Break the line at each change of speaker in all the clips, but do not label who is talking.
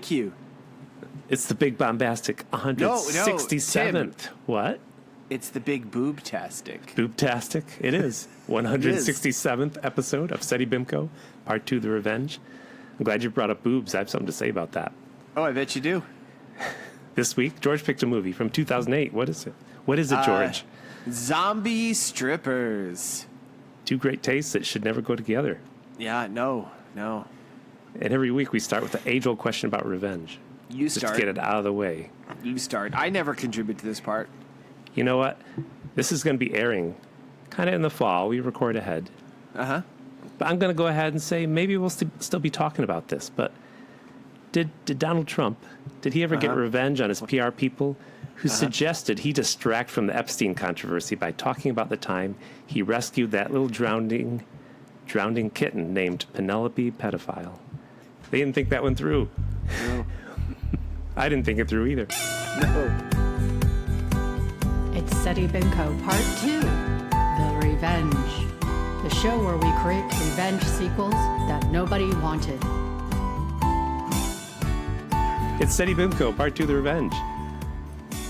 thank you.
It's the big bombastic 167th.
Tim.
What?
It's the big boobtastic.
Boobtastic? It is. 167th episode of Seddy Bimco, Part 2, The Revenge. I'm glad you brought up boobs. I have something to say about that.
Oh, I bet you do.
This week, George picked a movie from 2008. What is it? What is it, George?
Zombie strippers.
Two great tastes that should never go together.
Yeah, no.
And every week we start with the age-old question about revenge.
You
Just
start.
to get it out of the way.
You start. I never contribute to this part.
You know what? This is going to be airing kind of in the fall. We record ahead.
Uh-huh.
But I'm going to go ahead and say maybe we'll still be talking about this. But did Donald Trump, did he ever get revenge on his PR people who suggested he distract from the Epstein controversy by talking about the time he rescued that little drowning kitten named Penelope Pedophile? They didn't think that went through.
No.
I didn't think it through either.
No.
It's Seddy Bimco Part 2, The Revenge. The show where we create revenge sequels that nobody wanted.
It's Seddy Bimco, Part 2, The Revenge.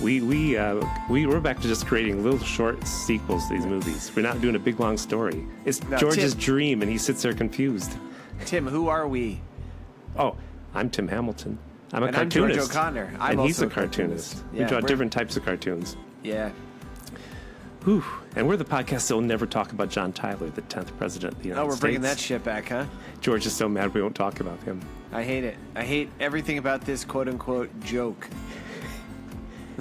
We're back to just creating little short sequels to these movies. We're not doing a big, long story. It's George's dream, and he sits there confused.
Tim, who are we?
Oh, I'm Tim Hamilton. I'm a
And
cartoonist.
I'm George O'Connor.
And he's a cartoonist.
Yeah,
we draw different types of cartoons.
Yeah.
Whew. And we're the podcast that will never talk about John Tyler, the 10th president of the United States.
Oh, we're bringing that shit back, huh?
George is so mad we won't talk about him.
I hate it. I hate everything about this quote-unquote joke.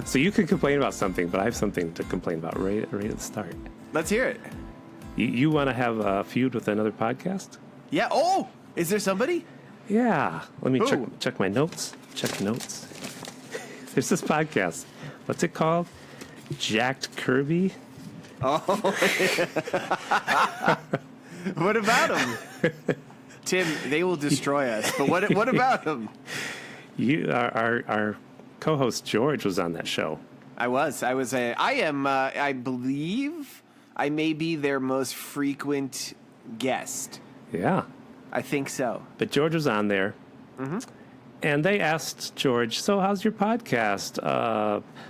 So you can complain about something, but I have something to complain about right at the start.
Let's hear it.
You want to have a feud with another podcast?
Yeah. Oh, is there somebody?
Yeah. Let me
Who?
check my notes. Check notes. There's this podcast. What's it called? Jacked Kirby?
Oh. What about him? Tim, they will destroy us. But what about him?
Our co-host George was on that show.
I believe I may be their most frequent guest.
Yeah.
I think so.
But George was on there. Mm-hmm. And they asked George, so how's your podcast?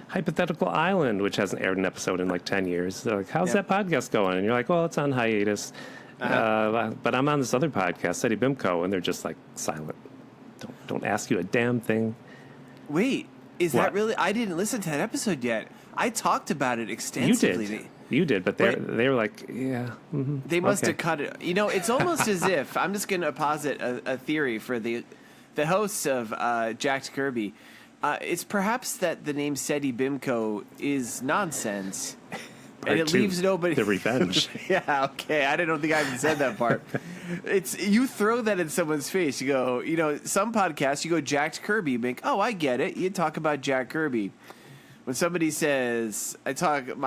Hypothetical Island, which hasn't aired an episode in like 10 years. They're like, how's that podcast going? And you're like, well, it's on hiatus. But I'm on this other podcast, Seddy Bimco, and they're just like silent. Don't ask you a damn thing.
Wait, is that really? I didn't listen to that episode yet. I talked about it extensively.
You did, but they were like, yeah. Mm-hmm,
they must have cut it. You know, it's almost as if, I'm just going to posit a theory for the hosts of Jacked Kirby. It's perhaps that the name Seddy Bimco is nonsense. And it leaves nobody.
The revenge.
Yeah, okay. I don't think I even said that part. You throw that in someone's face. You go, some podcasts, you go Jacked Kirby. You make, oh, I get it. You talk about Jack Kirby. When somebody says, my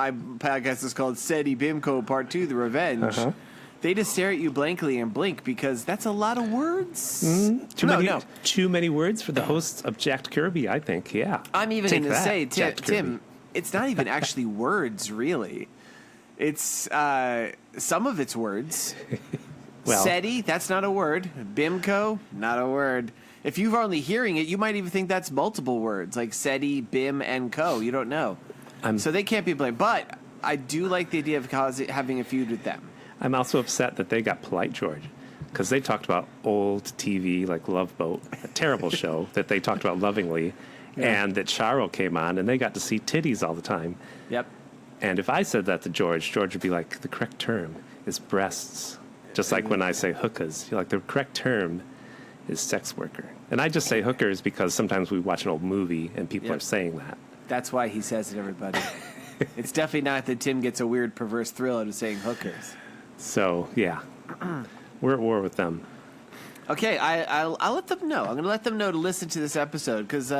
podcast is called Seddy Bimco Part 2, The Revenge. They just stare at you blankly and blink because that's a lot of words.
Too many words for the hosts of Jacked Kirby, I think. Yeah.
I'm even going to say, Tim, it's not even actually words, really. It's some of it's words.
Well,
Seddy, that's not a word. Bimco, not a word. If you're only hearing it, you might even think that's multiple words, like Seddy, Bim, and Co. You don't know. So they can't be blamed. But I do like the idea of having a feud with them.
I'm also upset that they got polite, George, because they talked about old TV like Love Boat, a terrible show that they talked about lovingly, and that Charo came on, and they got to see titties all the time.
Yep.
And if I said that to George would be like, the correct term is breasts. Just like when I say hookahs, you're like, the correct term is sex worker. And I just say hookers because sometimes we watch an old movie and people are saying that.
That's why he says it, everybody. It's definitely not that Tim gets a weird, perverse thrill out of saying hookers.
So, yeah, we're at war with them.
Okay, I'll let them know. I'm going to let them know to listen to this episode because,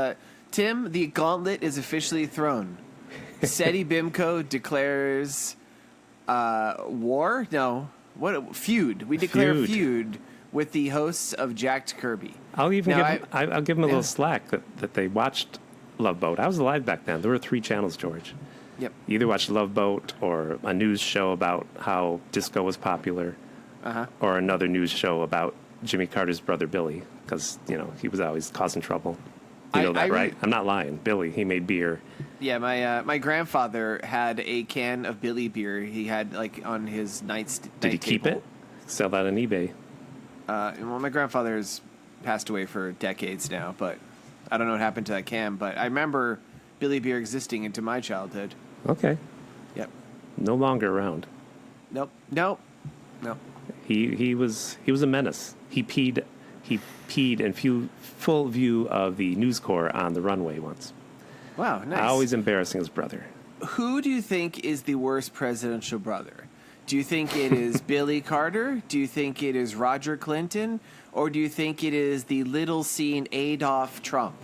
Tim, the gauntlet is officially thrown. Seddy Bimco declares war? No. What? Feud. We declare feud with the hosts of Jacked Kirby.
I'll even I'll give them a little slack that they watched Love Boat. I was alive back then. There were 3 channels, George.
Yep.
You either watched Love Boat or a news show about how disco was popular, or another news show about Jimmy Carter's brother Billy. because, he was always causing trouble. You know that, right? I'm not lying. Billy, he made beer.
Yeah, my grandfather had a can of Billy beer. He had on his nightstand.
Did he keep it? Sell that on eBay?
Well, my grandfather's passed away for decades now, but I don't know what happened to that can. But I remember Billy beer existing into my childhood.
Okay.
Yep.
No longer around.
Nope.
He was a menace. He peed in full view of the News Corps on the runway once.
Wow, nice.
Always embarrassing his brother.
Who do you think is the worst presidential brother? Do you think it is Billy Carter? Do you think it is Roger Clinton? Or do you think it is the little scene Adolf Trump?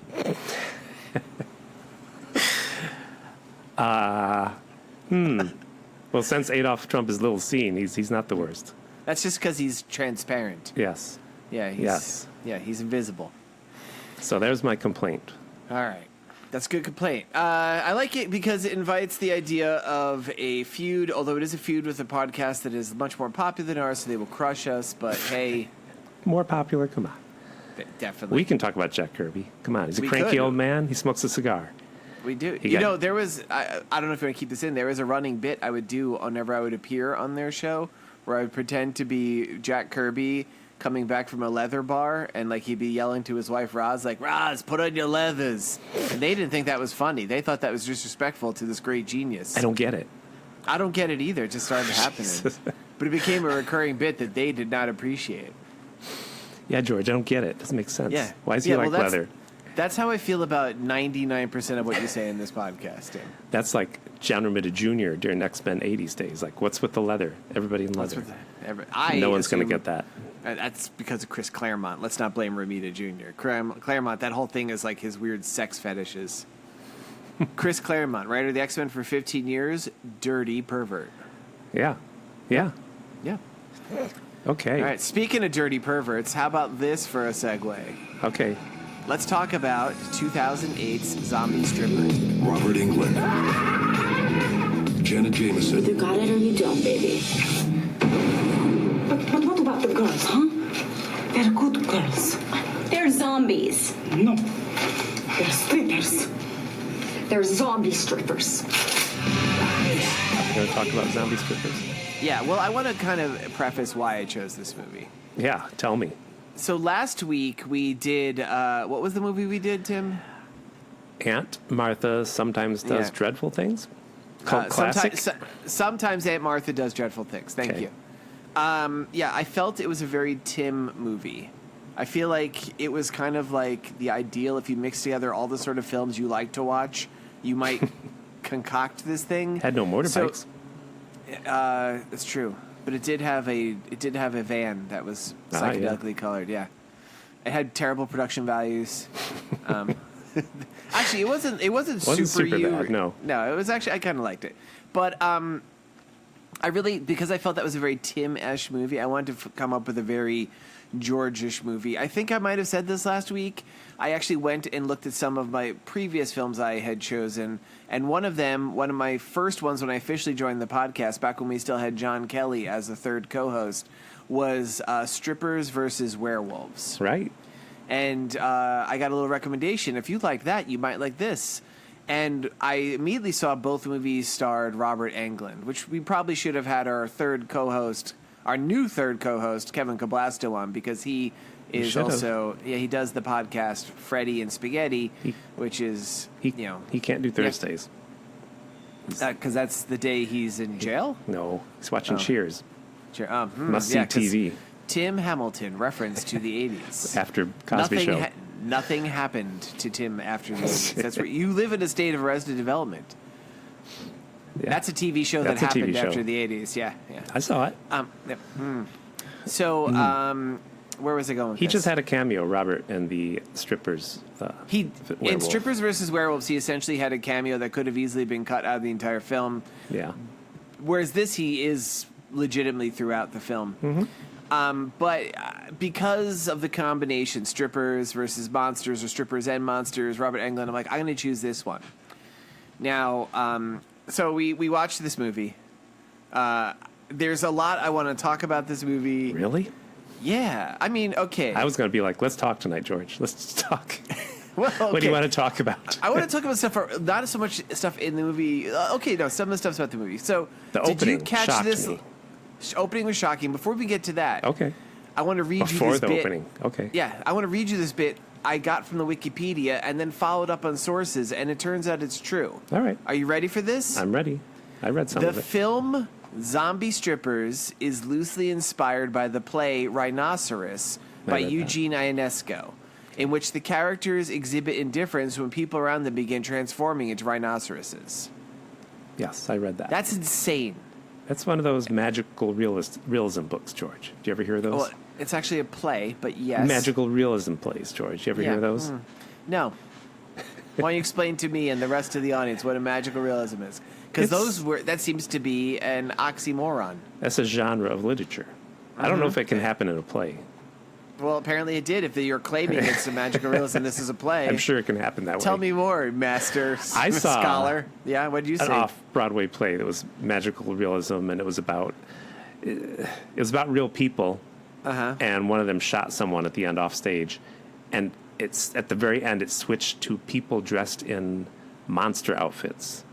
Well, since Adolf Trump is little seen, he's not the worst.
That's just because he's transparent.
Yes.
Yeah. He's invisible.
So there's my complaint.
All right. That's a good complaint. I like it because it invites the idea of a feud, although it is a feud with a podcast that is much more popular than ours, so they will crush us. But hey.
More popular? Come on.
Definitely.
We can talk about Jack Kirby. Come on. He's a cranky old man. He smokes a cigar.
We do. There was, I don't know if you want to keep this in, there was a running bit I would do whenever I would appear on their show where I would pretend to be Jack Kirby coming back from a leather bar, and he'd be yelling to his wife Roz, Roz, put on your leathers. And they didn't think that was funny. They thought that was disrespectful to this great genius.
I don't get it.
I don't get it either. It just started happening. But it became a recurring bit that they did not appreciate.
Yeah, George, I don't get it. Doesn't make sense.
Yeah.
Why is he like leather?
That's how I feel about 99% of what you say in this podcast, Tim.
That's like John Romita Jr. during X-Men 80s days. What's with the leather? Everybody in leather. No one's going to get that.
That's because of Chris Claremont. Let's not blame Romita Jr. Claremont, that whole thing is like his weird sex fetishes. Chris Claremont, writer of the X-Men for 15 years, dirty pervert.
Yeah. Okay.
All right, speaking of dirty perverts, how about this for a segue?
Okay.
Let's talk about 2008's Zombie Strippers.
Robert Englund. Janet Jameson.
You got it or you don't, baby. But what about the girls, huh? They're good girls.
They're zombies.
No. They're strippers.
They're zombie strippers.
You going to talk about zombie strippers?
Yeah, well, I want to kind of preface why I chose this movie.
Yeah, tell me.
So last week we did, what was the movie we did, Tim?
Aunt Martha sometimes does dreadful things. Cult classic.
Sometimes Aunt Martha does dreadful things. Thank you. I felt it was a very Tim movie. I feel like it was kind of like the ideal if you mix together all the sort of films you like to watch, you might concoct this thing.
Had no motorbikes.
That's true. But it did have a van that was psychedelically colored. Yeah, it had terrible production values. Actually, it wasn't super
bad. No,
it was actually, I kind of liked it. But I really, because I felt that was a very Tim-esque movie, I wanted to come up with a very George-ish movie. I think I might have said this last week. I actually went and looked at some of my previous films I had chosen, and one of my first ones when I officially joined the podcast, back when we still had John Kelly as the third co-host, was Strippers versus Werewolves.
Right.
And I got a little recommendation. If you like that, you might like this. And I immediately saw both movies starred Robert Englund, which we probably should have had our new third co-host, Kevin Cablasto, on, because he is also, he does the podcast Freddy and Spaghetti, which is,
he can't do Thursdays.
Because that's the day he's in jail?
No, he's watching Cheers. Must see
yeah,
TV.
Tim Hamilton, reference to the 80s.
After Cosby Show.
Nothing happened to Tim after the 80s. That's where you live in a state of Arrested Development. Yeah. That's a TV show that happened after the 80s. Yeah.
I saw it.
So, where was I going with
He
this?
just had a cameo, Robert, and the strippers.
In Strippers versus Werewolves, he essentially had a cameo that could have easily been cut out of the entire film.
Yeah.
Whereas this, he is legitimately throughout the film.
Mm-hmm.
But because of the combination, strippers versus monsters or strippers and monsters, Robert Englund, I'm like, I'm going to choose this one. Now, so we watched this movie. There's a lot I want to talk about this movie.
Really?
Yeah, I mean, okay.
I was going to be like, let's talk tonight, George. Let's just talk.
Well, okay.
What do you want to talk about?
I want to talk about stuff, not so much stuff in the movie. Okay, no, some of the stuff's about the movie. So,
The
did you
opening
catch
shocked
this?
me.
Opening was shocking. Before we get to that,
Okay.
I want to read you
Before
this
the
bit.
opening. Okay.
Yeah, I want to read you this bit I got from the Wikipedia and then followed up on sources, and it turns out it's true.
All right.
Are you ready for this?
I'm ready. I read some
The
of it.
film Zombie Strippers is loosely inspired by the play Rhinoceros
I
by
read that.
Eugene Ionesco, in which the characters exhibit indifference when people around them begin transforming into rhinoceroses.
Yes, I read that.
That's insane.
That's one of those magical realism books, George. Do you ever hear those?
Well, it's actually a play, but yes.
Magical realism plays, George. You ever
Yeah.
hear those?
No. Why don't you explain to me and the rest of the audience what a magical realism is? Because that seems to be an oxymoron.
That's a genre of literature. I don't know if it can happen in a play.
Well, apparently it did. If you're claiming it's a magical realism, this is a play.
I'm sure it can happen that way.
Tell me more, master
I saw
scholar. Yeah, what did you
an
say?
off-Broadway play that was magical realism, and it was about real people, and one of them shot someone at the end off stage, and it's at the very end it switched to people dressed in monster outfits.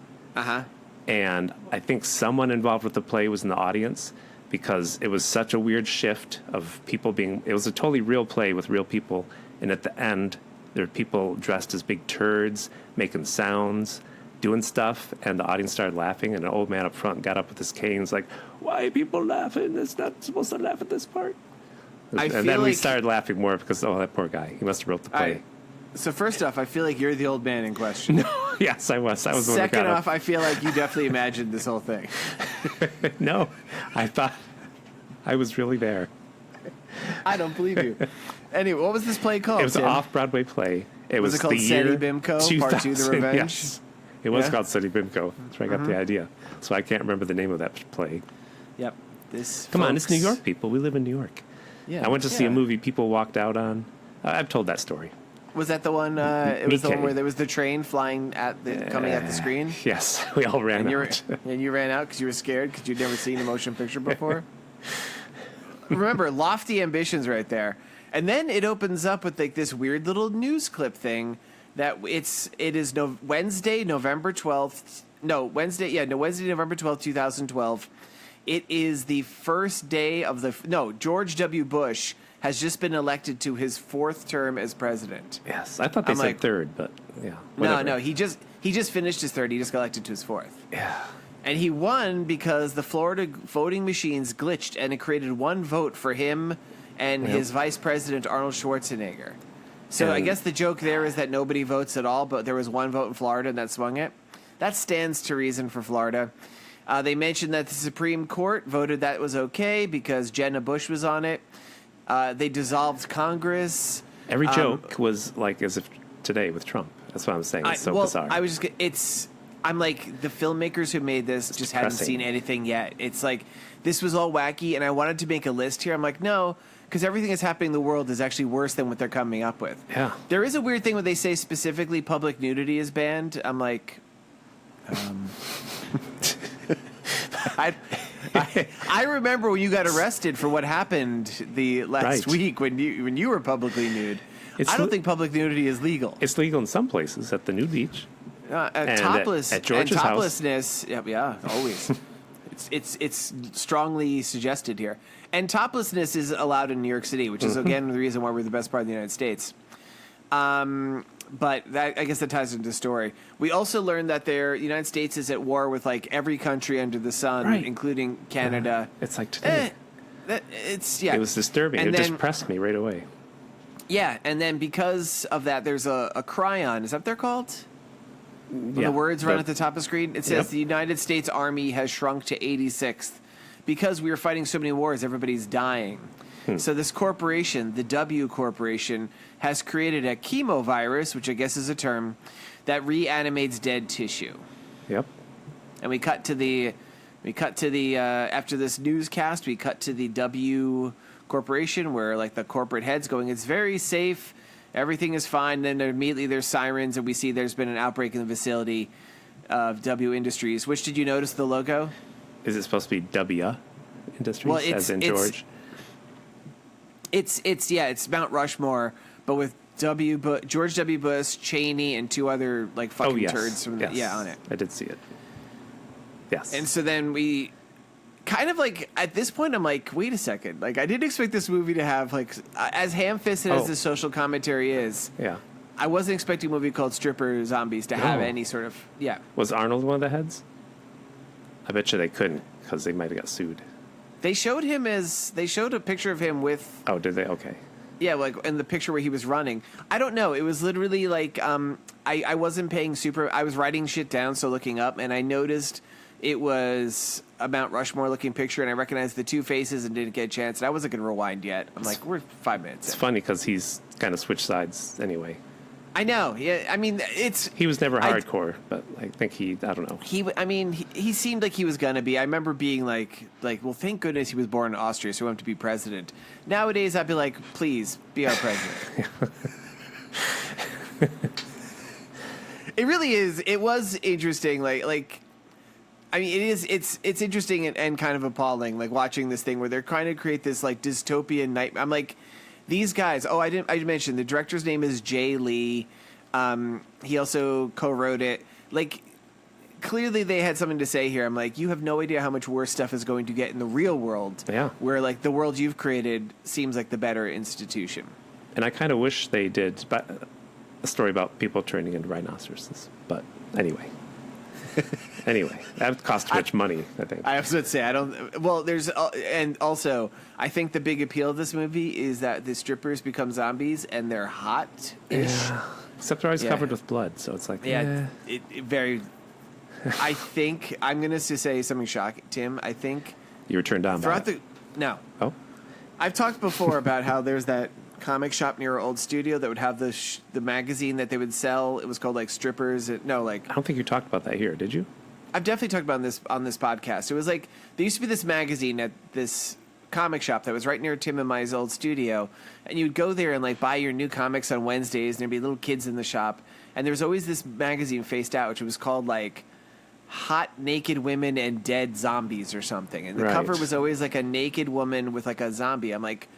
And I think someone involved with the play was in the audience because it was such a weird shift of people being. It was a totally real play with real people, and at the end there were people dressed as big turds making sounds, doing stuff, and the audience started laughing, and an old man up front got up with his cane and was like, "Why are people laughing? It's not supposed to laugh at this part."
I
And
feel
then we
like-
started laughing more because, oh, that poor guy. He must have wrote the play.
So first off, I feel like you're the old man in question.
Yes, I was. I was the one that
Second
got
off, I feel like you definitely imagined this whole thing.
up. No, I thought I was really there.
I don't believe you. Anyway, what was this play called?
It was an
Tim?
off-Broadway play. It
Was
was
it called
the
Seddy
year
Bimco, Part 2, The
2000.
Revenge?
Yes. It was
Yeah?
called Seddy Bimco. That's where I got the idea. So I can't remember the name of that play.
Yep. This.
Come on, it's
folks-
New York, people. We live in New York.
Yeah.
I went to see
yeah.
a movie people walked out on. I've told that story.
Was that the one? It was the one
Mickey.
where there was the train flying coming at the screen,
Yes, we all ran out.
and you ran out because you were scared because you'd never seen a motion picture before. Remember, lofty ambitions right there, and then it opens up with like this weird little news clip thing that it is Wednesday, November 12th. Wednesday, November 12th, 2012. It is the first day of George W. Bush has just been elected to his fourth term as president.
Yes, I thought they
I'm
said
like-
third, but yeah. Whatever.
No, he just finished his third. He just got elected to his fourth.
Yeah.
And he won because the Florida voting machines glitched and it created one vote for him and his vice president, Arnold Schwarzenegger. So I
And-
guess the joke there is that nobody votes at all, but there was one vote in Florida and that swung it. That stands to reason for Florida. They mentioned that the Supreme Court voted that was okay because Jenna Bush was on it. They dissolved Congress.
Every joke was like as if today with Trump. That's what I'm saying. It's so bizarre.
I was just. I'm like, the filmmakers who made this just hadn't
depressing.
seen anything yet. It's like, this was all wacky, and I wanted to make a list here. I'm like, no, because everything that's happening in the world is actually worse than what they're coming up with.
Yeah.
There is a weird thing when they say specifically public nudity is banned. I'm like, I remember when you got arrested for what happened the last
Right.
week when you were publicly nude. I don't think public nudity is legal.
It's legal in some places at the nude beach. And
Topless
at George's
and
house.
toplessness, yeah, always. it's strongly suggested here, and toplessness is allowed in New York City, which is again the reason why we're the best part of the United States. But that, I guess that ties into the story. We also learned that the United States is at war with like every country under the sun,
Right.
including Canada.
It's like today.
It
was disturbing.
And
It
then-
just pressed me right away.
Yeah, and then because of that, there's a cryon. Is that what they're called? When the words run at the top of the screen, it says
Yep.
the United States Army has shrunk to 86th. Because we were fighting so many wars, everybody's dying. So this corporation, the W Corporation, has created a chemovirus, which I guess is a term, that reanimates dead tissue.
Yep.
And we cut to the after this newscast, we cut to the W Corporation where like the corporate head's going, it's very safe. Everything is fine. Then immediately there's sirens, and we see there's been an outbreak in the facility of W Industries. Which, did you notice the logo?
Is it supposed to be W Industries,
Well,
as in George?
It's Mount Rushmore, but with George W. Bush, Cheney, and two other like fucking turds from on it.
I did see it. Yes.
And so then we kind of like at this point, I'm like, wait a second. Like I didn't expect this movie to have like as ham-fisted as the social commentary is.
Yeah.
I wasn't expecting a movie called Stripper Zombies to have any sort of
Was Arnold one of the heads? I bet you they couldn't because they might have got sued.
They showed a picture of him with.
Oh, did they? Okay.
Yeah, like in the picture where he was running. I don't know. It was literally like I wasn't paying I was writing shit down, so looking up, and I noticed it was a Mount Rushmore looking picture, and I recognized the two faces and didn't get a chance. And I wasn't going to rewind yet. I'm like, we're 5 minutes.
It's funny because he's kind of switched sides anyway.
I know. Yeah, I mean,
he was never hardcore, but I think I don't know.
He seemed like he was gonna be. I remember being like, well, thank goodness he was born in Austria, so he won't have to be president. Nowadays, I'd be like, please be our president. It really is. It was interesting. Like, I mean, it's interesting and kind of appalling. Like watching this thing where they're trying to create this like dystopian nightmare. I'm like. These guys. Oh, I mentioned the director's name is Jay Lee. He also co-wrote it. Like, clearly they had something to say here. I'm like, you have no idea how much worse stuff is going to get in the real world.
Yeah.
Where like the world you've created seems like the better institution.
And I kind of wish they did a story about people turning into rhinoceroses. But anyway. That cost too much money, I think.
I was going to say, I don't... Well, there's... and also, I think the big appeal of this movie is that the strippers become zombies, and they're hot-ish.
Yeah. Except they're always covered with blood, so it's like...
Yeah, it very... I think... I'm going to say something shocking, Tim. I think...
You were turned on by it.
No.
Oh?
I've talked before about how there's that comic shop near our old studio that would have the magazine that they would sell. It was called like Strippers. I
don't think you talked about that here, did you?
I've definitely talked about on this podcast. It was like there used to be this magazine at this comic shop that was right near Tim and my old studio, and you'd go there and like buy your new comics on Wednesdays, and there'd be little kids in the shop, and there was always this magazine faced out, which was called like Hot Naked Women and Dead Zombies or something, and the cover was always like a naked woman with like a zombie. I'm like,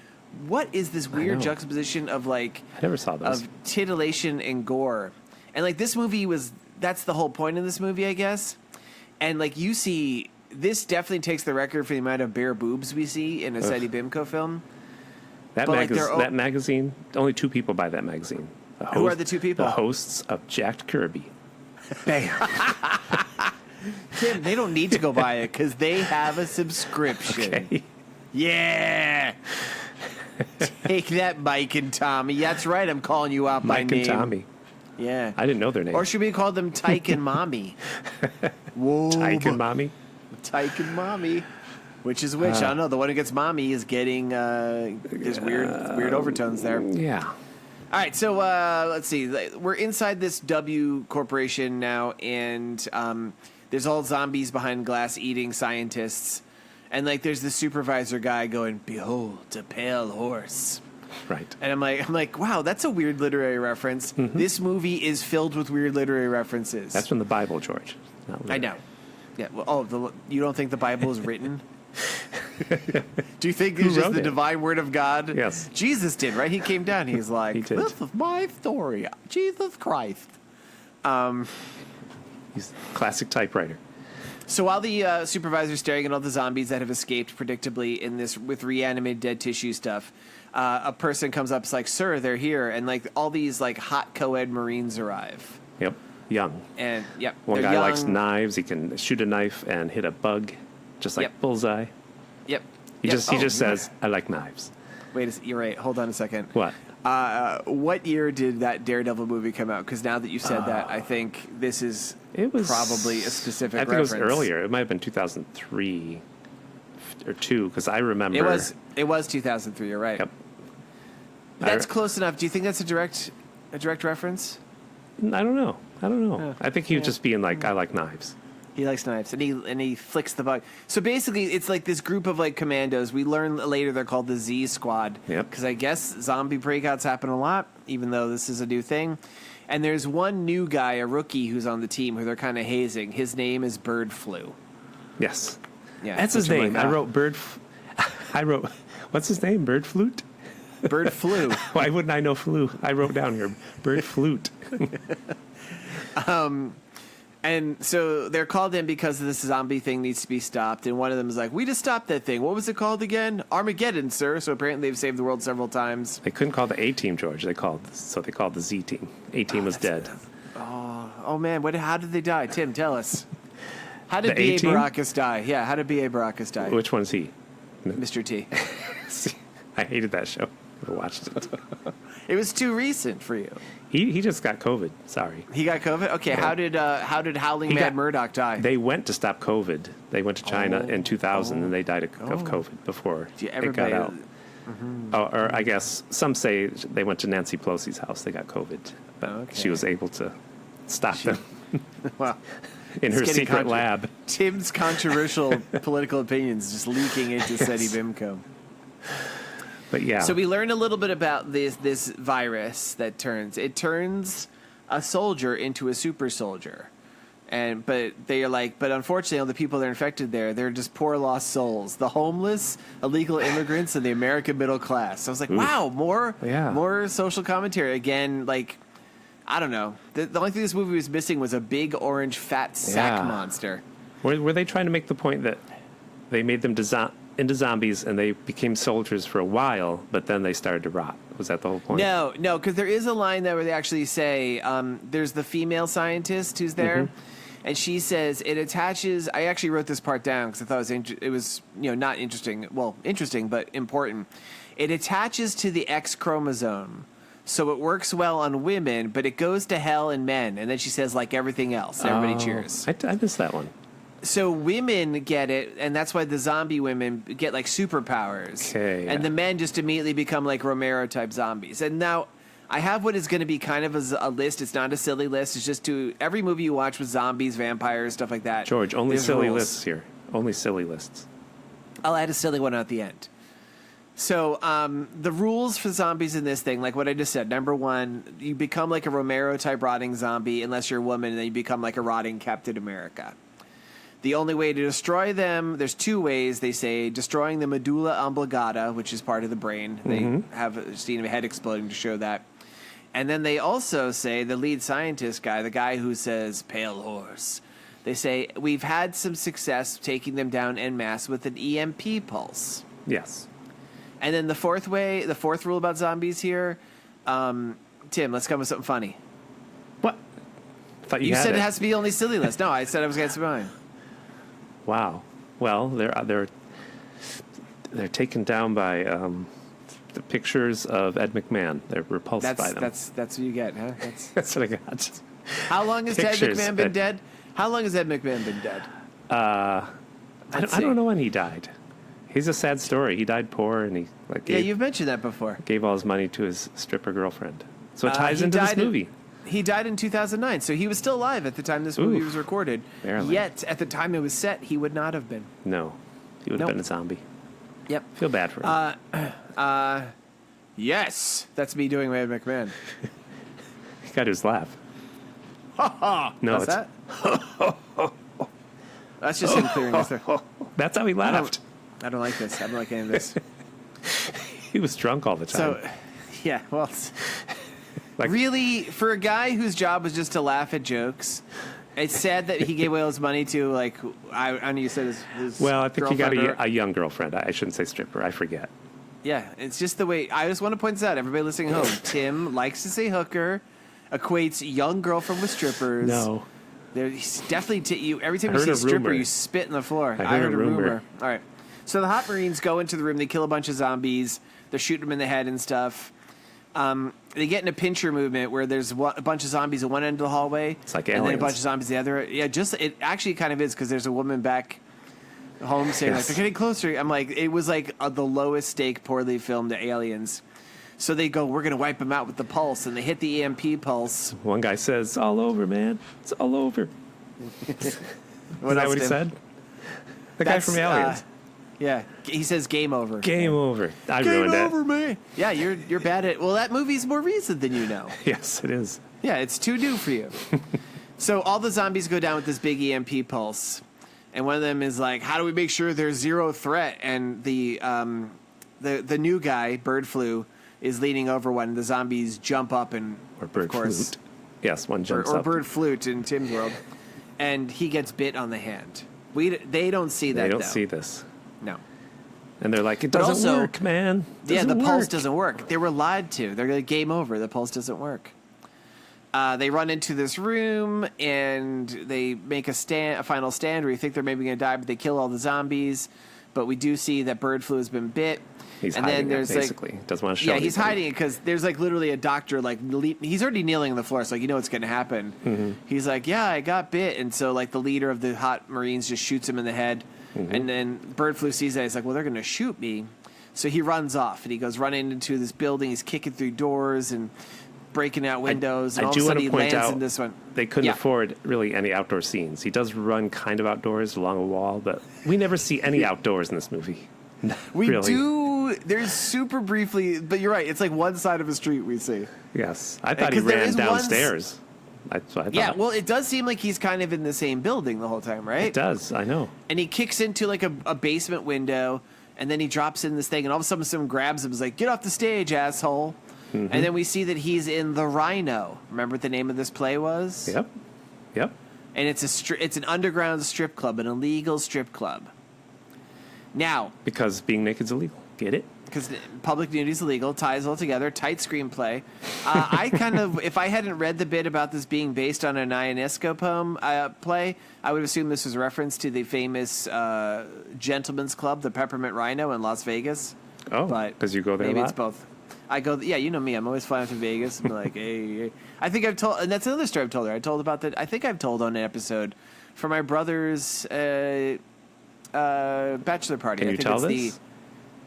what is this weird juxtaposition of like
I never saw this.
Of titillation and gore, and like this movie that's the whole point of this movie, I guess. And like you see, this definitely takes the record for the amount of bare boobs we see in a Seddy Bimco film.
That magazine, only two people buy that magazine.
Who are the two people?
The hosts of Jacked Kirby. Bam.
Tim, they don't need to go buy it because they have a subscription.
Okay.
Yeah. Take that, Mike and Tommy. That's right. I'm calling you out by name.
Mike and Tommy.
Yeah.
I didn't know their names.
Or should we call them Tyke and Mommy? Whoa.
Tyke and Mommy?
Tyke and Mommy. Which is which? I don't know. The one who gets Mommy is getting there's weird overtones there.
Yeah.
All right. So let's see. We're inside this W corporation now, and there's all zombies behind glass eating scientists. And like there's the supervisor guy going, "Behold, a pale horse."
Right.
And I'm like, wow, that's a weird literary reference. Mm-hmm. This movie is filled with weird literary references.
That's from the Bible, George.
I know. Yeah. Well, you don't think the Bible is written? Do you think it's just the divine word of God?
Yes.
Jesus did, right? He came down. He's like, this is my story. Jesus Christ.
He's a classic typewriter.
So while the supervisor's staring at all the zombies that have escaped predictably in this with reanimated dead tissue stuff, a person comes up, it's like, "Sir, they're here," and like all these like hot co-ed Marines arrive.
Yep, young.
And
one guy likes knives. He can shoot a knife and hit a bug, just like Bullseye.
Yep.
He just says, "I like knives."
Wait, you're right. Hold on a second.
What?
What year did that Daredevil movie come out? Because now that you said that, I think this is probably a specific reference.
I think it was earlier. It might have been 2003 or 2, because I remember...
It was 2003, you're right.
Yep.
That's close enough. Do you think that's a direct reference?
I don't know. I think he was just being like, "I like knives."
He likes knives, and he flicks the bug. So basically, it's like this group of like commandos. We learn later they're called the Z Squad.
Yep.
Because I guess zombie breakouts happen a lot, even though this is a new thing. And there's one new guy, a rookie, who's on the team who they're kind of hazing. His name is Bird Flu.
Yes.
Yeah,
that's his name. I wrote what's his name? Bird Flute?
Bird flu.
Why wouldn't I know flu? I wrote down here, bird flute.
And so they're called in because this zombie thing needs to be stopped. And one of them is like, we just stopped that thing. What was it called again? Armageddon, sir. So apparently they've saved the world several times.
They couldn't call the A-team, George. They called the Z-team. A-team was dead.
Oh, man. How did they die? Tim, tell us. How did
The
B.A.
A-team?
Baracus die? Yeah, how did B.A. Baracus die?
Which one's he?
Mr. T.
I hated that show. Never watched it.
It was too recent for you.
He just got COVID. Sorry.
He got COVID? Okay,
Yeah.
how did Howling
He
Mad
got-
Murdoch die?
They went to stop COVID. They went to China in 2000, and they died of COVID before
Yeah,
it got
everybody-
out. Or I guess some say they went to Nancy Pelosi's house. They got COVID, but
Okay.
she was able to stop them
Wow.
in her
It's getting
secret lab.
Tim's controversial political opinions just leaking into Seddy Bimco.
But yeah,
So we learned a little bit about this virus that turns a soldier into a super soldier. But unfortunately all the people that are infected they're just poor lost souls. The homeless, illegal immigrants, and the American middle class. So I was like, wow, more social commentary. Again, like, I don't know. The only thing this movie was missing was a big orange fat sack monster.
were they trying to make the point that they made them into zombies and they became soldiers for a while, but then they started to rot? Was that the whole point?
No, because there is a line there where they actually say, there's the female scientist who's there, and she says it attaches. I actually wrote this part down because I thought it was not interesting. Well, interesting but important. It attaches to the X chromosome, so it works well on women, but it goes to hell in men. And then she says, like everything else, and everybody cheers.
I missed that one.
So women get it, and that's why the zombie women get like superpowers.
Okay,
and the men just immediately become like Romero type zombies. And now I have what is going to be kind of a list. It's not a silly list. It's just every movie you watch with zombies, vampires, stuff like that.
George, only
there's
silly
rules.
lists here. Only silly lists.
I'll add a silly one at the end. So the rules for zombies in this thing, like what I just said. Number one, you become like a Romero type rotting zombie unless you're a woman, and then you become like a rotting Captain America. The only way to destroy them, there's two ways, they say. Destroying the medulla oblongata, which is part of the brain. They have a scene of a head exploding to show that. And then they also say, the lead scientist guy, the guy who says, pale horse, they say, we've had some success taking them down en masse with an EMP pulse.
Yes.
And then the fourth rule about zombies here, Tim, let's come with something funny.
What? I thought you had
said it has to be only silly list. No, I said I was going to say mine.
Wow. Well, they're taken down by the pictures of Ed McMahon. They're repulsed by them.
That's what you get, huh?
That's what I got.
How long has Ed
Pictures
McMahon been dead? How long has Ed McMahon been dead?
I don't know when he died. He's a sad story. He died poor, and he
You've mentioned that before.
gave all his money to his stripper girlfriend. So it ties
He
into this
died
movie.
He died in 2009, so he was still alive at the time this movie
Oof,
was recorded.
barely.
Yet, at the time it was set, he would not have been.
No, he would have
Nope.
been a zombie.
Yep.
Feel bad for him.
Yes, that's me doing Ed McMahon.
He got his laugh.
No,
No,
what's
it's
that? That's just him clearing his throat.
that's how he laughed.
I don't like this. I don't like any of this.
He was drunk all the time.
So, yeah, well,
Like-
really, for a guy whose job was just to laugh at jokes, it's sad that he gave away all his money to, like, I know you said his
Well, I think he got
girlfriend or-
a young girlfriend. I shouldn't say stripper. I forget.
Yeah, it's just the way. I just want to point this out. Everybody listening at home, Tim likes to say hooker, equates young girlfriend with strippers.
No.
There's definitely you. Every time
I
you
heard
see
a
a stripper,
rumor.
you spit in the floor.
I heard a rumor.
All right. So the Hot Marines go into the room. They kill a bunch of zombies. They're shooting them in the head and stuff. They get in a pincher movement where there's a bunch of zombies at one end of the hallway.
It's like
and then a
Aliens.
bunch of zombies at the other. Yeah, it actually kind of is because there's a woman back home saying like
Yes.
they're getting closer. I'm like, it was like the lowest stake, poorly filmed Aliens. So they go, we're gonna wipe them out with the pulse, and they hit the EMP pulse.
One guy says, "It's all over, man. It's all over." Is that
else,
what he
Tim?
said? The guy from Aliens.
Yeah, he says game over.
Game over. I
Game
ruined
over,
it.
me. Yeah, you're bad at. Well, that movie's more recent than you know.
Yes, it is.
Yeah, it's too new for you. So all the zombies go down with this big EMP pulse, and one of them is like, "How do we make sure there's zero threat?" And the new guy, Bird Flu, is leaning over one. The zombies jump up and,
Or bird
of course,
flute. Yes, one jumps
or
up.
bird flute in Tim's world, and he gets bit on the hand. They don't see that.
They don't
though.
see this.
No.
And they're like, it
But
doesn't
also-
work, man.
Yeah, the
Doesn't
pulse
work."
doesn't work. They were lied to. They're like, game over. The pulse doesn't work. They run into this room and they make a final stand where you think they're maybe going to die, but they kill all the zombies. But we do see that bird flu has been bit.
He's
and
hiding
then
it,
there's
basically. Doesn't want to show
Yeah, he's
anybody.
hiding it because there's like literally a doctor he's already kneeling on the floor, so like you know what's going to happen.
Mm-hmm.
He's like, yeah, I got bit, and so like the leader of the hot Marines just shoots him in the head,
Mm-hmm.
and then bird flu sees that. He's like, well, they're going to shoot me, so he runs off and he goes running into this building. He's kicking through doors and breaking out windows, and
I
all
do
of a
want
sudden he
to point
lands
out
in this one.
they couldn't
Yeah.
afford really any outdoor scenes. He does run kind of outdoors along a wall, but we never see any outdoors in this movie.
We
really.
do. There's super briefly, but you're right. It's like one side of a street we see.
Yes. I thought he
'Cause there
ran
is one
downstairs. That's what I thought.
Yeah, well, it does seem like he's kind of in the same building the whole time, right?
It does. I know.
And he kicks into like a basement window, and then he drops in this thing, and all of a sudden someone grabs him and is like, get off the stage, asshole.
Mm-hmm.
And then we see that he's in The Rhino. Remember what the name of this play was?
Yep. Yep.
And it's an underground strip club, an illegal strip club. Now,
Because being naked's illegal. Get it?
because public nudity is illegal, ties all together, tight screenplay. I kind of, if I hadn't read the bit about this being based on an Ionesco poem play, I would assume this was a reference to the famous gentleman's club, the Peppermint Rhino in Las Vegas.
Oh,
But
because you go there
maybe
a lot?
it's both. I go, yeah, you know me. I'm always flying to Vegas. I'm like, hey. I think I've told, and that's another story I've told her. I told about that. I think I've told on an episode for my brother's bachelor party.
Can
I
you
think
tell
it's
this?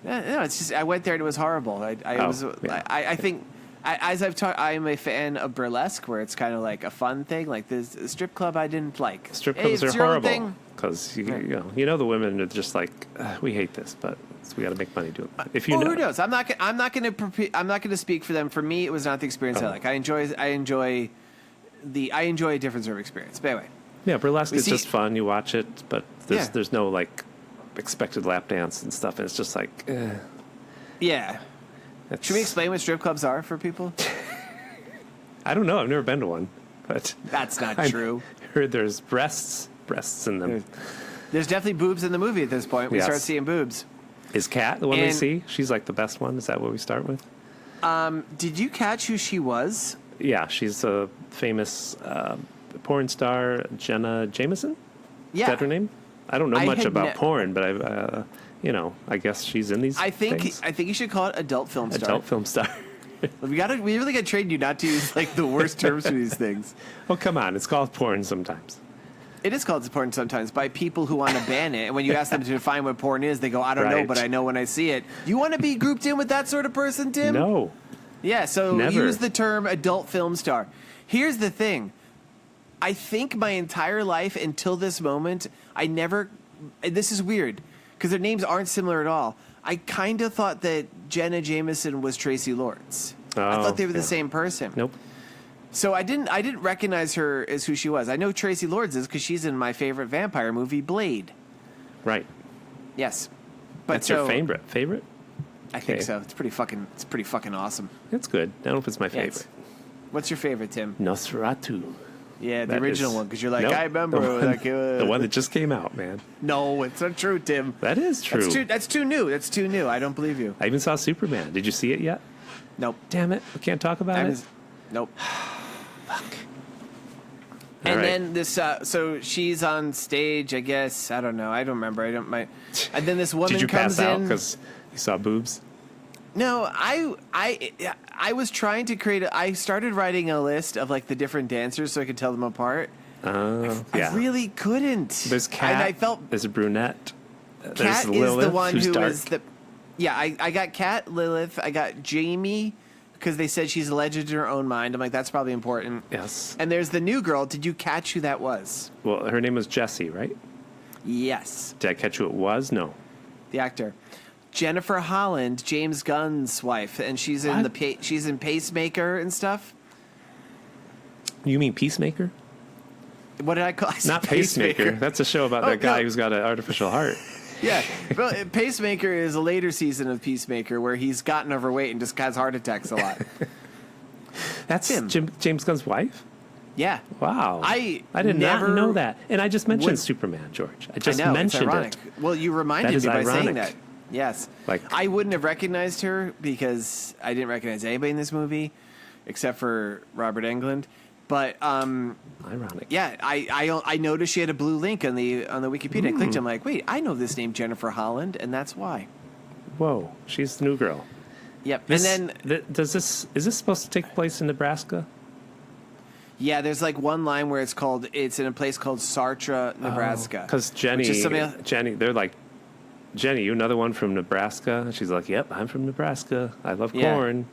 No, it's just I went there and it was horrible.
Yeah.
I think as I've talked, I'm a fan of burlesque, where it's kind of like a fun thing. Like this strip club, I didn't like.
Strip
Hey,
clubs
it's
are
your own
horrible.
thing.
Because, you know the women are just like, we hate this, but we got to make money doing it. If you
Well,
know.
who knows? I'm not going to speak for them. For me, it was not the experience I
Oh.
like. I enjoy a different sort of experience. But anyway,
Yeah, burlesque
We
is
see-
just fun. You watch it, but
Yeah.
there's no, like, expected lap dance and stuff. And it's just like,
yeah.
it's-
Should we explain what strip clubs are for people?
I don't know. I've never been to one. But
That's not
I
true.
heard there's breasts in them.
There's definitely boobs in the movie at this point. We
Yes.
start seeing boobs.
Is Kat the one we
And-
see? She's like the best one. Is that what we start with?
Did you catch who she was?
Yeah, she's a famous porn star, Jenna Jameson.
Yeah.
Is that her name? I don't know
I
much
had
about
ne-
porn, but I guess she's in these.
I think
things.
you should call it adult film star.
Adult film star.
We really got to train you not to use like the worst terms for these things.
Oh, come on. It's called porn sometimes.
It is called porn sometimes by people who want to ban it. And when you ask them to define what porn is, they go, I don't know,
Right.
but I know when I see it. You want to be grouped in with that sort of person, Tim?
No.
Yeah, so
Never.
use the term adult film star. Here's the thing. I think my entire life until this moment, this is weird because their names aren't similar at all. I kind of thought that Jenna Jameson was Tracy Lords. I
Oh,
thought they were the
yeah.
same person.
Nope.
So I didn't recognize her as who she was. I know Tracy Lords is because she's in my favorite vampire movie, Blade.
Right.
Yes, but
That's your favorite. Favorite?
I think
Okay.
so. It's pretty fucking awesome.
It's good. I don't know if it's my
Yeah,
favorite.
What's your favorite, Tim?
Nosferatu.
Yeah, the
That
original
is-
one because you're like,
Nope.
I remember.
The one that just came out, man.
No, it's not true, Tim.
That is true.
That's too new. That's too new. I don't believe you.
I even saw Superman. Did you see it yet?
Nope.
Damn it. We can't talk about
I
it.
was- nope.
Fuck.
And
All right.
then this, so she's on stage. I guess I don't know. I don't remember. I don't. And then this woman
Did you
comes
pass out
in.
because you saw boobs?
No, I was trying to create. I started writing a list of like the different dancers so I could tell them apart.
Yeah.
I really couldn't.
There's Kat.
And I felt
There's a brunette.
Kat
There's
is
Lilith,
the one
who's
who
dark.
is the. Yeah, I got Kat, Lilith. I got Jamie because they said she's a legend in her own mind. I'm like, that's probably important.
Yes.
And there's the new girl. Did you catch who that was?
Well, her name was Jessie, right?
Yes,
Did I catch who it was? No.
the actor. Jennifer Holland, James Gunn's wife, and she's in
What?
she's in Pacemaker and stuff.
You mean Peacemaker?
What did I call? I said
Not Pacemaker. That's a show about
Oh,
that guy
no.
who's got an artificial heart.
Yeah, well, Pacemaker is a later season of Peacemaker where he's gotten overweight and just has heart attacks a lot.
That's
him.
James Gunn's wife?
Yeah.
Wow.
I
did
never
not know that. And I just mentioned
would-
Superman, George. I
I
just
know,
mentioned
it's ironic.
it.
Well, you
That
reminded
is
me by saying
ironic.
that. Yes.
Like-
I wouldn't have recognized her because I didn't recognize anybody in this movie except for Robert Englund. But
Ironic.
yeah, I noticed she had a blue link on the Wikipedia. I clicked. I'm like, wait, I know this name Jennifer Holland, and that's why.
Whoa, she's the new girl.
Yep.
This,
and then
is this supposed to take place in Nebraska?
yeah, there's like one line where it's in a place called Sartre, Nebraska.
Because
which is something-
Jenny, they're like, Jenny, you another one from Nebraska? And she's like, yep, I'm from Nebraska. I love
Yeah.
corn.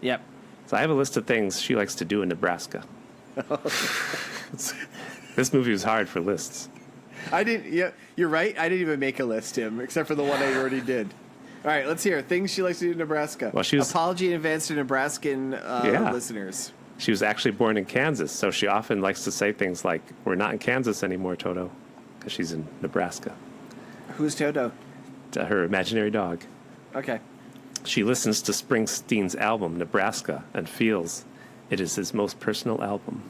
Yep.
So I have a list of things she likes to do in Nebraska. This movie was hard for lists.
I didn't. Yeah, you're right. I didn't even make a list, Tim, except for the one I already did. All right, let's hear things she likes to do in Nebraska.
Well, she was-
Apology in advance to Nebraskan
Yeah.
listeners.
She was actually born in Kansas, so she often likes to say things like, we're not in Kansas anymore, Toto, because she's in Nebraska.
Who's Toto?
To her imaginary dog.
Okay.
She listens to Springsteen's album, Nebraska, and feels it is his most personal album.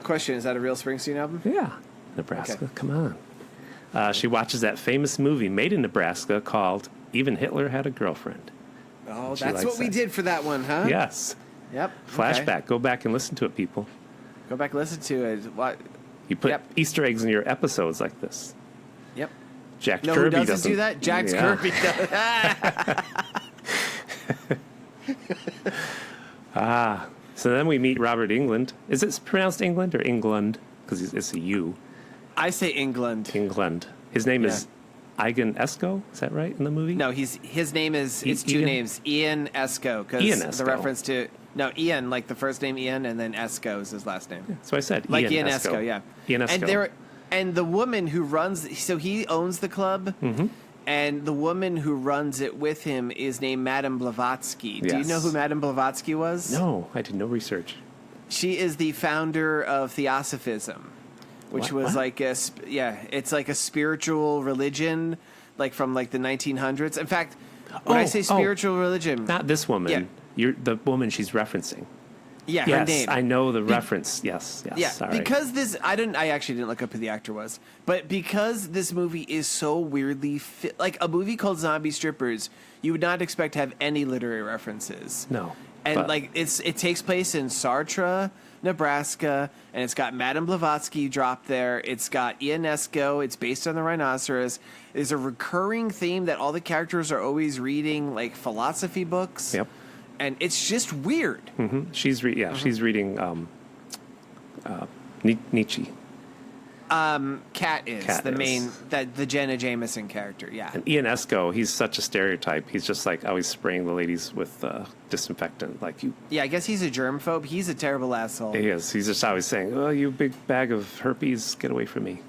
Question: is that a real Springsteen album?
Yeah, Nebraska,
Okay.
come on. She watches that famous movie made in Nebraska called Even Hitler Had a Girlfriend.
Oh,
She
that's
likes
what we
that.
did for that one, huh?
Yes.
Yep.
Flashback.
Okay.
Go back and listen to it, people.
Go back and listen to it. What?
You put
Yep.
Easter eggs in your episodes like this.
Yep.
Jack
No,
Kirby
who doesn't do that? Jack
Yeah.
Kirby does.
So then we meet Robert Englund. Is it pronounced England or England? Because it's a U.
I say England.
England. His name is Igan Esco. Is that right in the movie?
No, his name is it's two
Ian?
names. Ian Esco,
Ian
because
Esco.
the reference to Ian, like the first name Ian, and then Esco is his last name.
So I said
Like
Ian
Ian Esco, yeah.
Ian Esco.
And the woman who runs, so he owns the club,
Mm-hmm.
and the woman who runs it with him is named Madame Blavatsky. Do you
Yes.
know who Madame Blavatsky was?
No, I did no research.
She is the founder of Theosophism, which
What?
was like it's like a spiritual religion, like from like the 1900s. In fact, when I say spiritual religion,
Not this woman.
Yeah.
You're the woman she's referencing.
yeah, her
Yes,
name.
I know the reference. Yes.
Yeah,
Sorry.
because I actually didn't look up who the actor was, but because this movie is so weirdly like a movie called Zombie Strippers, you would not expect to have any literary references.
No.
And
but-
like it takes place in Sartre, Nebraska, and it's got Madame Blavatsky dropped there. It's got Ian Esco. It's based on the rhinoceros. There's a recurring theme that all the characters are always reading like philosophy books.
Yep.
And it's just weird.
She's reading Nietzsche.
Kat is
Kat
the
is.
main the Jenna Jameson character. Yeah.
And Ian Esco, he's such a stereotype. He's just like always spraying the ladies with disinfectant. Like you,
Yeah, I guess he's a germphobe. He's a terrible asshole.
he is. He's just always saying, "Oh, you big bag of herpes, get away from me."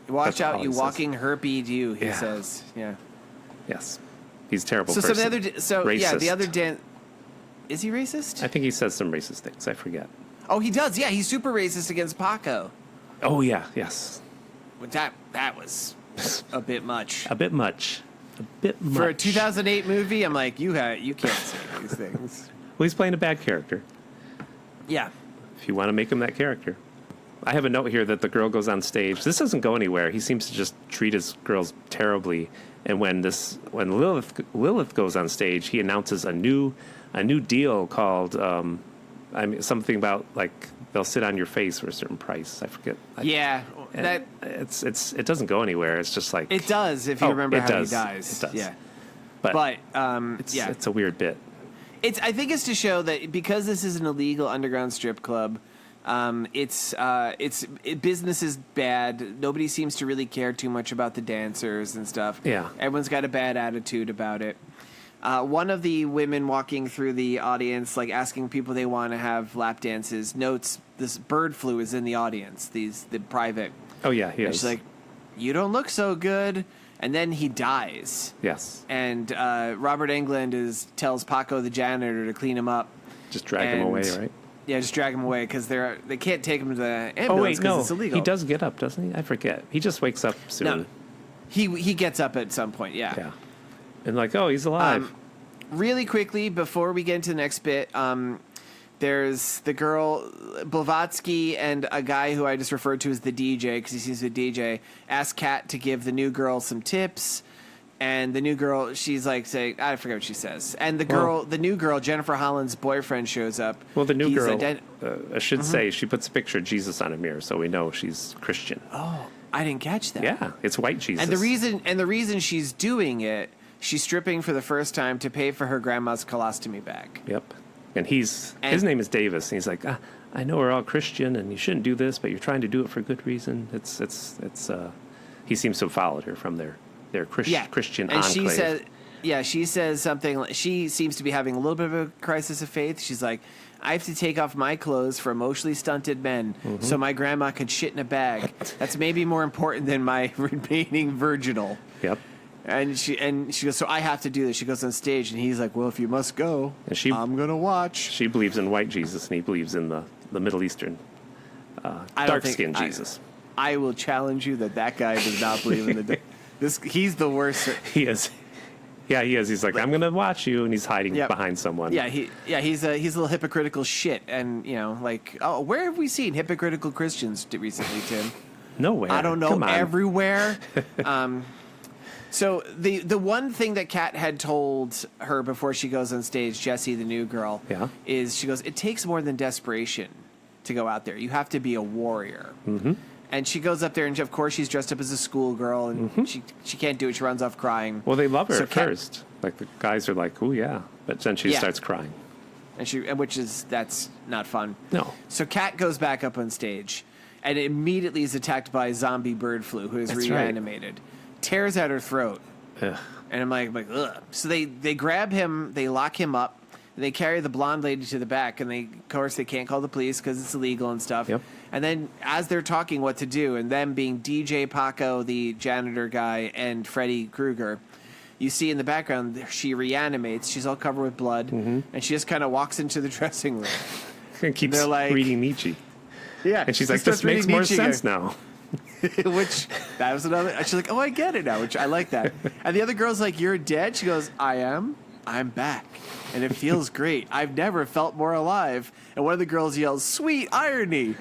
Watch
That's
out,
all
you
he says.
walking herpy you, he
Yeah.
says. Yeah.
Yes, he's a terrible.
So
person.
some of the other yeah, the
Racist.
other Dan is he racist?
I think he says some racist things. I forget.
Oh, he does. Yeah, he's super racist against Paco.
Oh yeah, yes,
But that was a bit much.
a bit much. A bit much.
For a 2008 movie, I'm like, you can't say these things.
Well, he's playing a bad character.
Yeah.
If you want to make him that character. I have a note here that the girl goes on stage. This doesn't go anywhere. He seems to just treat his girls terribly. And when Lilith goes on stage, he announces a new deal called something about like they'll sit on your face for a certain price. I forget.
Yeah.
And
That
it doesn't go anywhere. It's just like
it does if you remember
it
how
does.
he dies.
It does.
Yeah.
But
yeah.
it's a weird bit.
I think it's to show that because this is an illegal underground strip club, business is bad. Nobody seems to really care too much about the dancers and stuff.
Yeah.
Everyone's got a bad attitude about it. One of the women walking through the audience, like asking people they want to have lap dances, notes this bird flu is in the audience. The private.
Oh yeah, he
And
is.
she's like, "You don't look so good," and then he dies.
yes,
And Robert Englund tells Paco the janitor to clean him up.
just drag him
and-
away, right?
Yeah, just drag him away because they can't take him to the ambulance
Oh wait,
because
no,
it's illegal.
he does get up, doesn't he? I forget. He just wakes up soon.
No. He gets up at some point,
Yeah. And like, oh, he's alive.
Really quickly, before we get into the next bit, there's the girl, Blavatsky, and a guy who I just referred to as the DJ, because he seems to be a DJ, ask Kat to give the new girl some tips. And the new girl, she's like saying, I forget what she says. And the new girl, Jennifer Holland's boyfriend, shows up.
Well, the new girl, I should say, she puts a picture of Jesus on a mirror, so we know she's Christian.
Oh, I didn't catch that.
Yeah, it's white Jesus.
And the reason she's doing it, she's stripping for the first time to pay for her grandma's colostomy bag.
Yep. And his name is Davis, and he's like, I know we're all Christian, and you shouldn't do this, but you're trying to do it for good reason. He seems to have followed her from their Christian
and
enclave.
she says something like, she seems to be having a little bit of a crisis of faith. She's like, I have to take off my clothes for emotionally stunted men so my grandma could shit in a bag. That's maybe more important than my remaining virginal.
Yep.
And she goes, so I have to do this. She goes on stage, and he's like, well, if you must go, I'm going to watch.
She believes in white Jesus, and he believes in the Middle Eastern dark-skinned Jesus.
I will challenge you that guy does not believe in the... He's the worst.
He is. Yeah, he is. He's like, I'm going to watch you, and he's hiding behind someone.
Yeah, he's a little hypocritical shit. And, where have we seen hypocritical Christians recently, Tim?
Nowhere.
I don't know. Everywhere. So the one thing that Kat had told her before she goes on stage, Jessie, the new girl, is she goes, it takes more than desperation to go out there. You have to be a warrior. Mm-hmm. And she goes up there, and of course she's dressed up as a schoolgirl, and she can't do it. She runs off crying.
Well, they love her at first. Like, the guys are like, oh, yeah. But then she starts crying.
That's not fun.
No.
So Kat goes back up on stage, and immediately is attacked by zombie bird flu, who is reanimated. Right. Tears out her throat. Ugh. And I'm like, ugh. So they grab him, they lock him up, and they carry the blonde lady to the back, and of course they can't call the police because it's illegal and stuff.
Yep.
And then as they're talking what to do, and them being DJ Paco, the janitor guy, and Freddy Krueger, you see in the background she reanimates. She's all covered with blood, and she just kind of walks into the dressing room.
And keeps reading Nietzsche.
Yeah.
And she's like, this makes more sense now.
Which, that was another... She's like, oh, I get it now, which I like that. And the other girl's like, you're dead? She goes, I am. I'm back. And it feels great. I've never felt more alive. And one of the girls yells, sweet irony.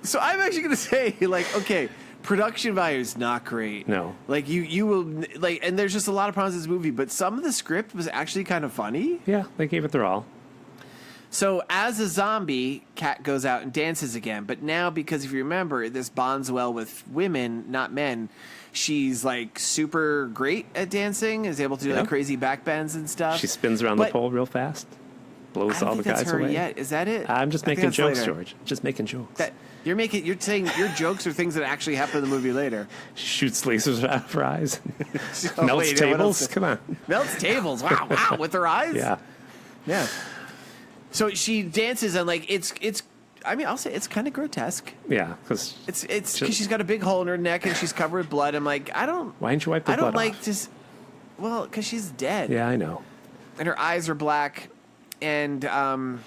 So I'm actually going to say, like, okay, production value is not great.
No.
Like, you will... like, and there's just a lot of problems with this movie, but some of the script was actually kind of funny.
Yeah, they gave it their all.
So as a zombie, Kat goes out and dances again. But now, because if you remember, this bonds well with women, not men. She's like super great at dancing, is able to do like crazy backbends and stuff.
She spins around the pole real fast, blows all the guys
that's her
away.
Yet. Is that it?
I'm just making jokes, later. George. Just making jokes.
You're saying your jokes are things that actually happen in the movie later.
She shoots lasers out of her eyes. Melts tables. Come on.
Melts tables. Wow, with her eyes. Yeah. So she dances, and like it's. I mean, I'll say it's kind of grotesque.
Yeah, because
it's because she's got a big hole in her neck and she's covered with blood. I'm like, I don't.
Why didn't you wipe the blood off?
I don't like just. Well, because she's dead.
Yeah, I know.
And her eyes are black, and
I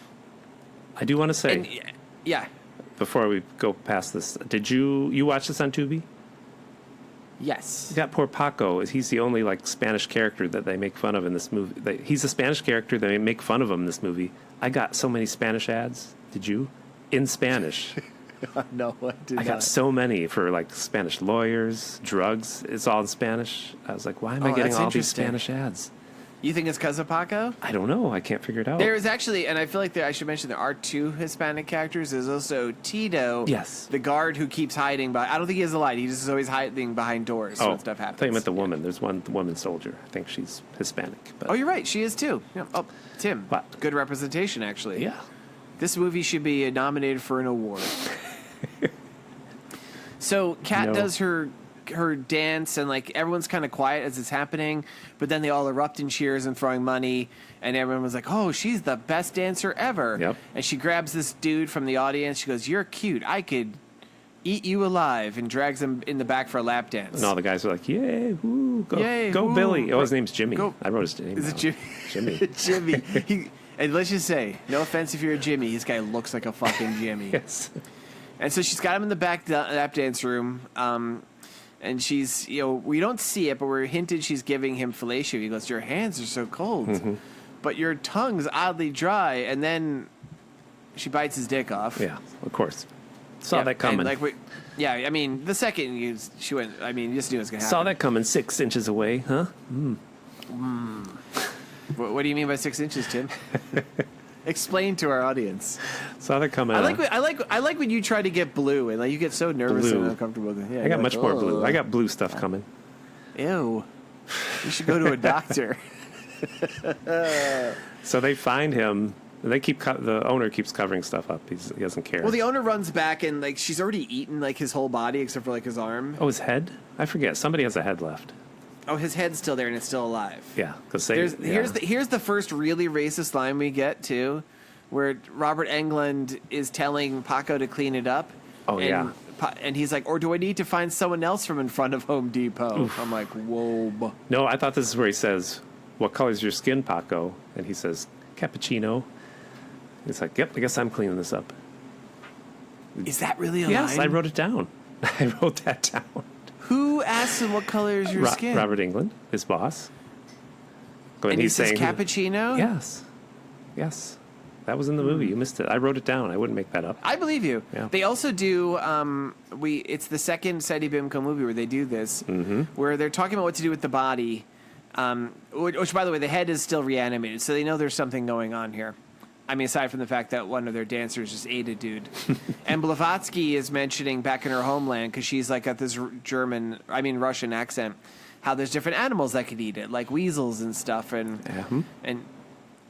do want to say.
Yeah.
Before we go past this, did you watch this on Tubi?
Yes.
You got poor Paco. He's the only like Spanish character that they make fun of in this movie. He's a Spanish character. They make fun of him in this movie. I got so many Spanish ads. Did you? In Spanish.
No, I did not.
I got so many for like Spanish lawyers, drugs. It's all in Spanish. I was like, why am I getting all these Spanish ads?
You think it's because of Paco?
I don't know. I can't figure it out.
There is actually, and I feel like I should mention there are two Hispanic characters. There's also Tito,
yes,
the guard who keeps hiding. I don't think he has a light. He just is always hiding behind doors when stuff happens.
I thought you meant the woman. There's the woman soldier. I think she's Hispanic. But.
Oh, you're right. She is too. Yeah. Oh, Tim.
What?
Good representation, actually.
Yeah.
This movie should be nominated for an award. So Kat does her dance, and like everyone's kind of quiet as it's happening, but then they all erupt in cheers and throwing money, and everyone was like, oh, she's the best dancer ever.
Yep.
And she grabs this dude from the audience. She goes, you're cute. I could eat you alive, and drags him in the back for a lap dance.
And all the guys are like, yay, woo, go,
yay,
go
woo.
Billy. Oh, his name's Jimmy. I wrote his name.
Is it Jimmy?
Jimmy.
Jimmy. And let's just say, no offense if you're a Jimmy, this guy looks like a fucking Jimmy.
Yes.
And so she's got him in the back lap dance room, and And she's, we don't see it, but we're hinted she's giving him fellatio. He goes, your hands are so cold, but your tongue's oddly dry. And then she bites his dick off.
Yeah, of course. Saw that coming.
And the second she went, you just knew it was going to happen.
Saw that coming 6 inches away, huh?
What do you mean by 6 inches, Tim? Explain to our audience.
Saw that coming.
I like when you try to get blue and you get so nervous and uncomfortable. Yeah,
I got much more blue. I got blue stuff coming.
Ew. You should go to a doctor.
So they find him. They the owner keeps covering stuff up. He doesn't care.
Well, the owner runs back and she's already eaten his whole body except for his arm.
Oh, his head? I forget. Somebody has a head left.
Oh, his head's still there and it's still alive.
Yeah, because
here's the first really racist line we get too, where Robert Englund is telling Paco to clean it up.
Oh, yeah.
And he's like, or do I need to find someone else from in front of Home Depot? Oof. I'm like, whoa.
No, I thought this is where he says, what color's your skin, Paco? And he says, cappuccino. He's like, yep, I guess I'm cleaning this up.
Is that really a line?
Yes, I wrote it down. I wrote that down.
Who asked him what color is your skin?
Robert Englund, his boss.
And he says cappuccino?
Yes. That was in the movie. You missed it. I wrote it down. I wouldn't make that up.
I believe you.
Yeah.
They also do. It's the second Seddy Bimco movie where they do this, where they're talking about what to do with the body. Which, by the way, the head is still reanimated, so they know there's something going on here. Aside from the fact that one of their dancers just ate a dude. And Blavatsky is mentioning back in her homeland, because she's got this Russian accent, how there's different animals that could eat it, like weasels and stuff. And I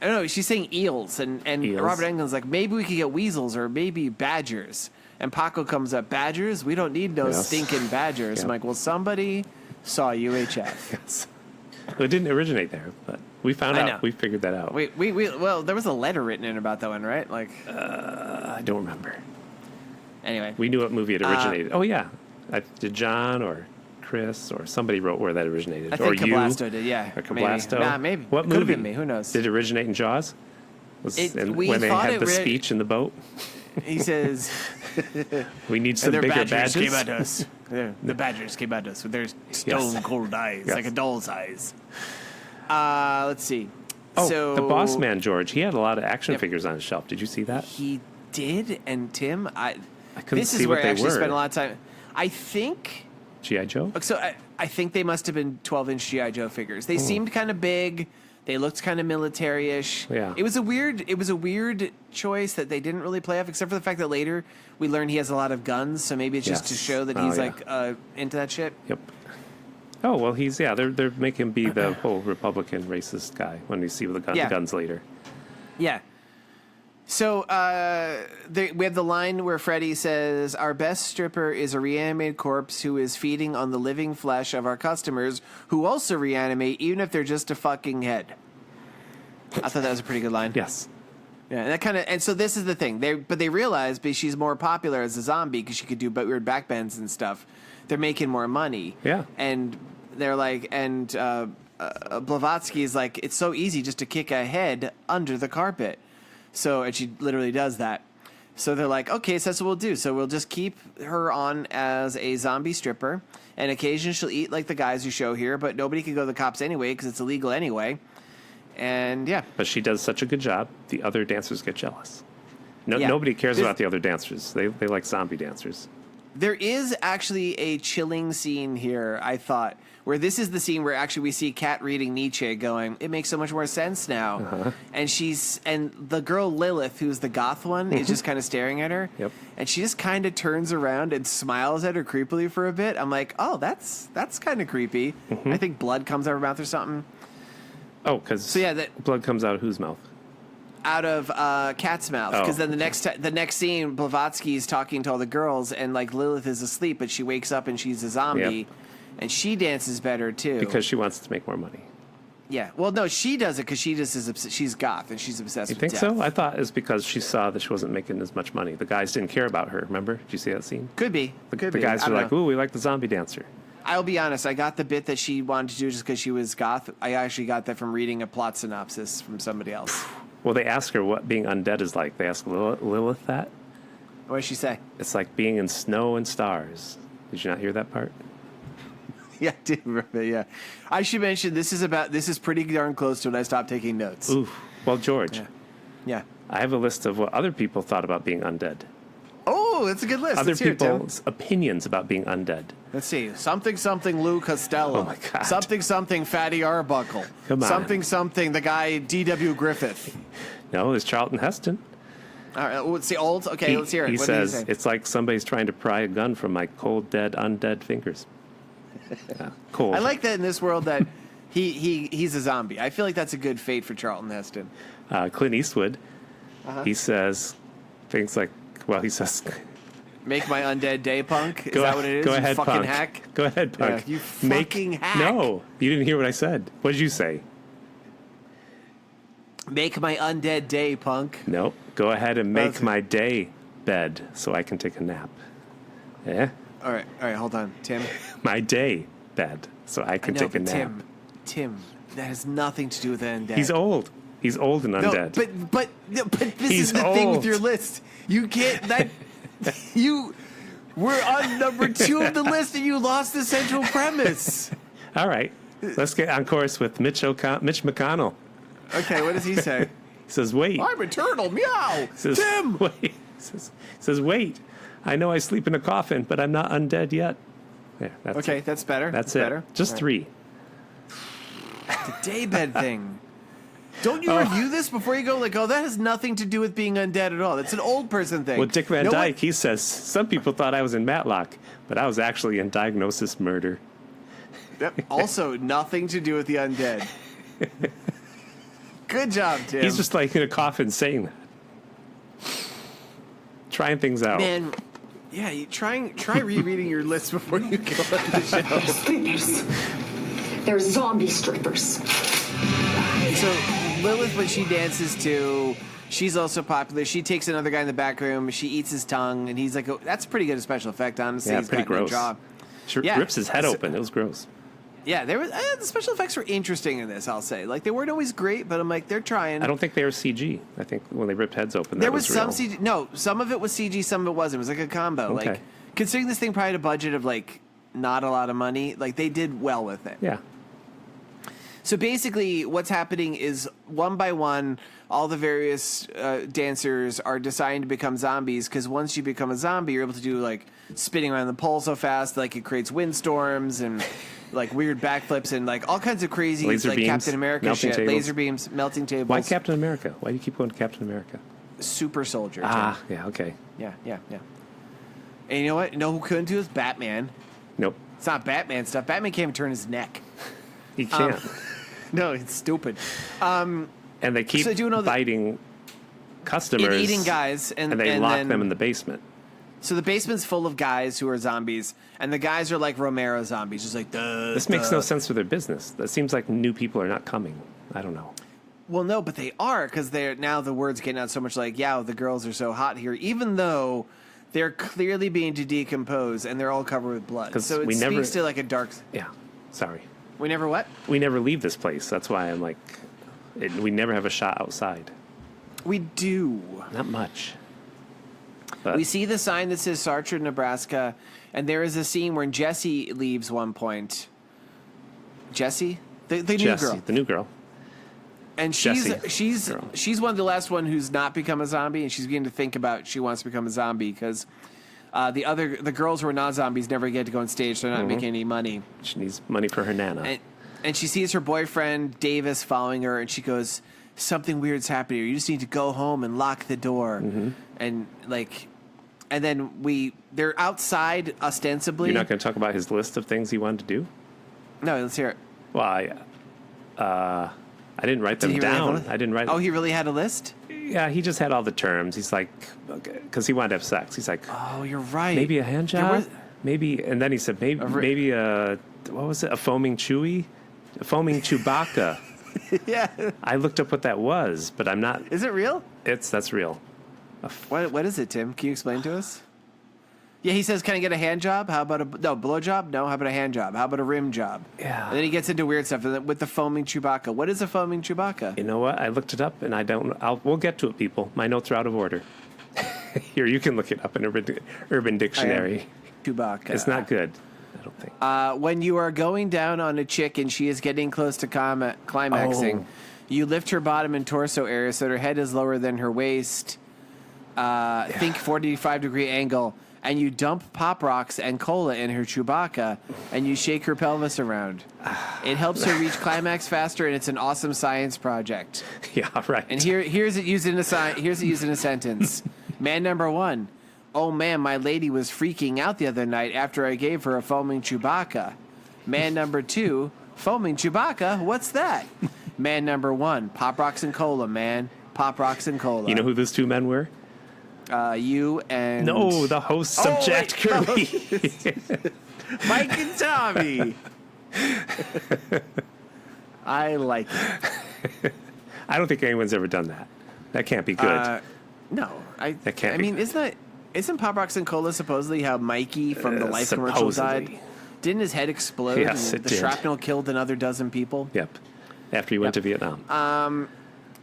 don't know, she's saying eels. And
eels.
Robert Englund's like, maybe we could get weasels or maybe badgers. And Paco comes up, badgers? We don't need no stinking badgers.
Yep.
I'm like, well, somebody saw UHF.
Yes. It didn't originate there, but we found out. We figured that out.
Well, there was a letter written in about that one, right?
I don't remember.
Anyway.
We knew what movie it originated. Oh, yeah. Did John or Chris or somebody wrote where that originated?
I think Cablasto did, yeah.
Or Cablasto?
Maybe.
What
movie? Could have
movie?
been me. Who knows?
Did it originate in Jaws? When they
thought
had the speech in the boat?
He says...
We need some bigger badges.
Came at us. The badgers came at us with their stone-cold eyes, like a doll's eyes. Let's see.
Oh,
so,
the boss man, George, he had a lot of action figures on his shelf. Did you see that?
He did, and Tim, I
couldn't see what they were.
This is where I actually spent a lot of time. I think...
G.I. Joe?
So I think they must have been 12-inch G.I. Joe figures. They seemed kind of big. They looked kind of military-ish.
Yeah.
It was a weird choice that they didn't really play off, except for the fact that later we learned he has a lot of guns, so maybe it's just to show that he's into that shit.
Yep. Oh, well, they're making him be the whole Republican racist guy when we see the guns later.
Yeah. So we have the line where Freddy says, our best stripper is a reanimated corpse who is feeding on the living flesh of our customers who also reanimate even if they're just a fucking head. I thought that was a pretty good line.
Yes.
Yeah, and so this is the thing. They realize because she's more popular as a zombie because she could do weird backbends and stuff. They're making more money.
Yeah.
And they're like, Blavatsky's like, it's so easy just to kick a head under the carpet. And she literally does that. So they're like, okay, so that's what we'll do. So we'll just keep her on as a zombie stripper. And occasionally she'll eat like the guys who show here, but nobody can go to the cops anyway because it's illegal anyway. And yeah.
But she does such a good job, the other dancers get jealous. Nobody cares about the other dancers. They like zombie dancers.
There is actually a chilling scene here, I thought, where this is the scene where actually we see Kat reading Nietzsche going, it makes so much more sense now. Uh-huh. And the girl Lilith, who's the goth one, is just kind of staring at her.
Yep.
And she just kind of turns around and smiles at her creepily for a bit. I'm like, oh, that's kind of creepy. Mm-hmm. I think blood comes out of her mouth or something.
Oh, because blood comes out of whose mouth?
Out of Kat's mouth, because then the next scene, Blavatsky's talking to all the girls, and like Lilith is asleep, but she wakes up and she's a zombie, and she dances better too
because she wants to make more money.
Yeah, well, no, she does it because she's goth and she's obsessed.
You
with
think
death.
so? I thought it's because she saw that she wasn't making as much money. The guys didn't care about her. Remember? Did you see that scene?
Could be.
The guys were like, "Ooh, we like the zombie dancer."
I'll be honest. I got the bit that she wanted to do just because she was goth. I actually got that from reading a plot synopsis from somebody else.
Well, they ask her what being undead is like. They ask Lilith that.
What did she say?
It's like being in snow and stars. Did you not hear that part?
Yeah, I do remember. Yeah, I should mention this is pretty darn close to when I stopped taking notes.
Ooh. Well, George,
Yeah.
I have a list of what other people thought about being undead.
Oh, that's a good list.
Other
Let's hear it, Tim.
people's opinions about being undead.
Let's see. Something Lou Costello.
Oh, my God.
Something Fatty Arbuckle.
Come on.
Something the guy D.W. Griffith.
No, there's Charlton Heston.
All right, let's see. Old. Okay, let's hear it.
He
What
says,
did he say?
it's like somebody's trying to pry a gun from my cold, dead, undead fingers. Yeah, cold.
I like that in this world that he's a zombie. I feel like that's a good fate for Charlton Heston.
Clint Eastwood, he says things like, well, he says...
Make my undead day, punk. Is that what it is?
Go
You
ahead,
fucking
punk.
hack.
Go ahead, punk.
Yeah, you fucking hack.
No, you didn't hear what I said. What did you say?
Make my undead day, punk.
No, go ahead and make
That's-
my day bed so I can take a nap. Yeah?
All right, hold on, Tim.
My day bed so I can
No,
take a
but
nap.
Tim, that has nothing to do with undead.
He's old. He's old and
No,
undead.
but this
He's
is the thing with
old.
your list. You can't that you were on number 2 of the list and you lost the central premise.
All right. Let's get on course with Mitch McConnell.
Okay, what does he say?
He says, wait.
I'm a turtle, meow.
He says,
Tim.
Wait. He says, wait. I know I sleep in a coffin, but I'm not undead yet. There, that's
Okay,
it.
that's better.
That's it.
better.
Just
All
3.
right. The daybed thing. Don't you review this before you go like, oh, that has nothing to do with being undead at all. That's an old person thing.
Well, Dick Van
No one-
Dyke, he says, some people thought I was in Matlock, but I was actually in Diagnosis Murder.
Yep. Also, nothing to do with the undead. Good job, Tim.
He's just like in a coffin saying that. Trying things out.
Man, yeah, try rereading your list before you go on the show.
Strippers. They're zombie strippers.
So Lilith, when she dances to, she's also popular. She takes another guy in the back room. She eats his tongue, and he's like, oh, "That's pretty good special effect, honestly."
Yeah,
He's
pretty
got a good
gross.
job.
She rips his head open. It was gross.
Yeah, there was the special effects were interesting in this. I'll say, like they weren't always great, but I'm like they're trying.
I don't think they were CG. I think when they ripped heads open,
There
that
was some
real.
CG. No, some of it was CG, some of it wasn't. It was like a combo.
Okay.
Like considering this thing probably had a budget of like not a lot of money, like they did well with it.
Yeah.
So basically, what's happening is one by one, all the various dancers are deciding to become zombies because once you become a zombie, you're able to do like spinning around the pole so fast, like it creates windstorms and like weird backflips and like all kinds of crazy
Laser
like
beams,
Captain America
melting
shit,
tables.
laser beams, melting tables.
Why Captain America? Why do you keep going to Captain America?
Super soldier? Tim.
Ah, yeah, okay.
Yeah. And you know what? You know who couldn't do is Batman.
Nope.
It's not Batman stuff. Batman can't even turn his neck.
He can't.
No, it's stupid.
and they keep
so I do know that-
biting customers.
And eating guys, and
they lock
then,
them in the basement.
So the basement's full of guys who are zombies, and the guys are like Romero zombies, just like duh.
This makes no sense for their business. That seems like new people are not coming. I don't know.
Well, no, but they are because they're now the word's getting out so much. Like, yeah, the girls are so hot here, even though they're clearly being decomposed and they're all covered with blood.
'Cause
So it
we
speaks
never-
to like a dark.
Yeah. Sorry.
We never what?
We never leave this place. That's why I'm like, we never have a shot outside.
We do.
Not much. But
We see the sign that says Sartre, Nebraska, and there is a scene where Jessie leaves one point. Jessie, the new
Jessie,
girl,
the new girl.
and
Jessie,
she's
girl.
one of the last one who's not become a zombie, and she's beginning to think about she wants to become a zombie because the girls who are not zombies never get to go on stage. They're not making any money,
She needs money for her nana.
and she sees her boyfriend Davis following her, and she goes, "Something weird's happening here. You just need to go home and lock the door." And like, and then they're outside ostensibly.
You're not going to talk about his list of things he wanted to do?
No, let's hear it.
Well, I didn't write them
Did he really have a
down.
list?
I didn't write.
Oh, he really had a list?
Yeah, he just had all the terms. He's like, because he wanted to have sex. He's like,
Oh, you're right.
maybe a hand
There
job,
was-
maybe, and then he said maybe a what was it? A foaming Chewy, a foaming Chewbacca.
Yeah.
I looked up what that was, but I'm not.
Is it real?
That's real.
What is it, Tim? Can you explain to us? Yeah, he says, "Can I get a hand job? How about a blow job? No, how about a hand job? How about a rim job?"
Yeah.
And then he gets into weird stuff with the foaming Chewbacca. What is a foaming Chewbacca?
You know what? I looked it up, and I don't. We'll get to it, people. My notes are out of order. Here, you can look it up in Urban Dictionary.
Chewbacca.
It's not good. I don't think.
When you are going down on a chick and she is getting close to climaxing, you lift her bottom and torso area so that her head is lower than her waist. Think 45-degree angle. And you dump Pop Rocks and cola in her Chewbacca, and you shake her pelvis around. It helps her reach climax faster, and it's an awesome science project.
Yeah, right.
And here's it used in a sentence. Man number 1. Oh man, my lady was freaking out the other night after I gave her a foaming Chewbacca. Man number 2. Foaming Chewbacca? What's that? Man number 1. Pop Rocks and cola, man. Pop Rocks and cola.
You know who those two men were?
You and...
No, the hosts of Jack Kirby.
Mike and Tommy. I like it.
I don't think anyone's ever done that. That can't be good.
No.
That can't be good.
Isn't Pop Rocks and Cola supposedly how Mikey from the Life commercial died? Didn't his head explode?
Yes,
and
it
the
did.
shrapnel killed another dozen people?
Yep. After he went to Vietnam.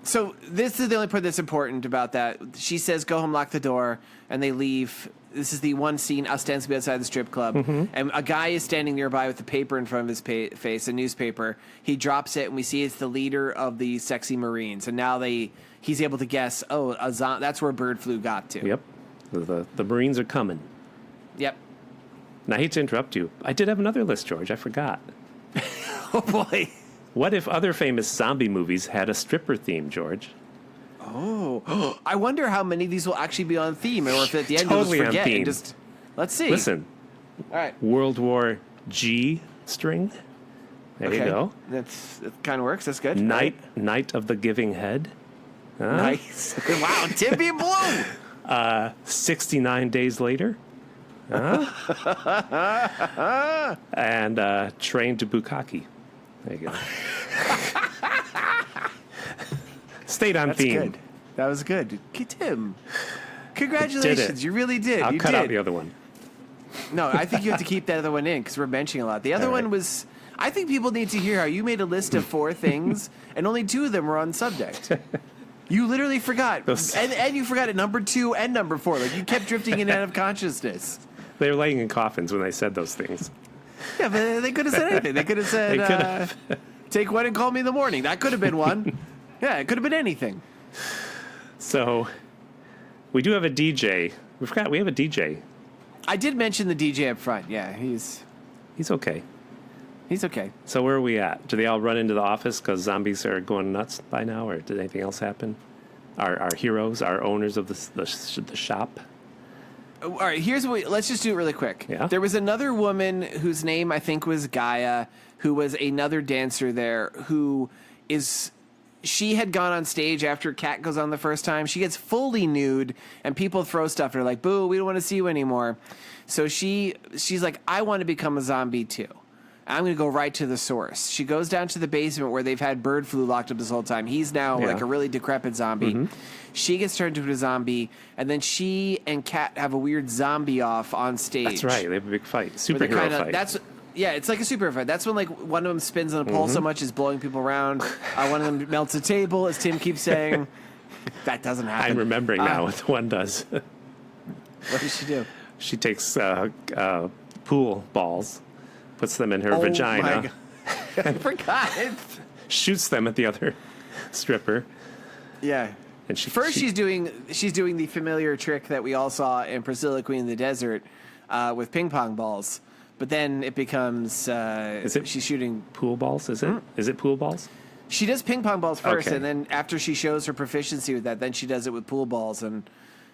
So this is the only part that's important about that. She says, go home, lock the door, and they leave. This is the one scene ostensibly outside the strip club.
Mm-hmm.
And a guy is standing nearby with a paper in front of his face, a newspaper. He drops it, and we see it's the leader of the sexy Marines. And now he's able to guess, that's where bird flu got to.
Yep. The Marines are coming.
Yep.
And I hate to interrupt you. I did have another list, George. I forgot.
Oh, boy.
What if other famous zombie movies had a stripper theme, George?
Oh, I wonder how many of these will actually be on theme, or if at the end
Totally
you'll
on
just forget
theme.
and just let's see.
Listen,
All right,
World War G string. There you go.
That kind of works. That's good.
Night of the Giving Head. Huh?
Nice. Wow, Tippy Blue.
69 Days Later. Huh? And Train to Bukkake. There you go. Stayed on
That's
theme.
good. That was good. Tim, congratulations. You really did.
I'll
you
cut
did.
out the other one.
No, I think you have to keep that other one in because we're benching a lot. The other
All right.
one was... I think people need to hear how you made a list of 4 things and only 2 of them were on subject. You literally forgot. And you forgot at number 2 and number 4. Like, you kept drifting in and out of consciousness.
They were laying in coffins when they said those things.
Yeah, but they could have said anything. They could have said, take one and call me in the morning. That could have been one. Yeah, it could have been anything.
So, we do have a DJ. We forgot we have a DJ.
I did mention the DJ up front. Yeah, he's
okay.
He's okay.
So where are we at? Do they all run into the office because zombies are going nuts by now, or did anything else happen? Our heroes, our owners of the shop.
All right, let's just do it really quick.
Yeah.
There was another woman whose name I think was Gaia, who was another dancer there, she had gone on stage after Kat goes on the first time. She gets fully nude, and people throw stuff at her like, boo, we don't want to see you anymore. So she's like, I want to become a zombie too. I'm going to go right to the source. She goes down to the basement where they've had bird flu locked up this whole time. He's now like a really decrepit zombie. Mm-hmm. She gets turned into a zombie, and then she and Kat have a weird zombie off on stage.
That's right. They have a big fight. Superhero fight.
It's like a superhero fight. That's when like one of them spins on a pole so much is blowing people around. One of them melts a table, as Tim keeps saying. That doesn't happen.
I'm remembering now what one does.
What does she do?
She takes pool balls, puts them in her vagina.
My God. I forgot.
Shoots them at the other stripper.
Yeah.
And
she's doing the familiar trick that we all saw in Priscilla Queen of the Desert with ping pong balls. But then it becomes she's shooting
pool balls. Is it? Is it pool balls?
She does ping pong balls first,
Okay.
and then after she shows her proficiency with that, then she does it with pool balls and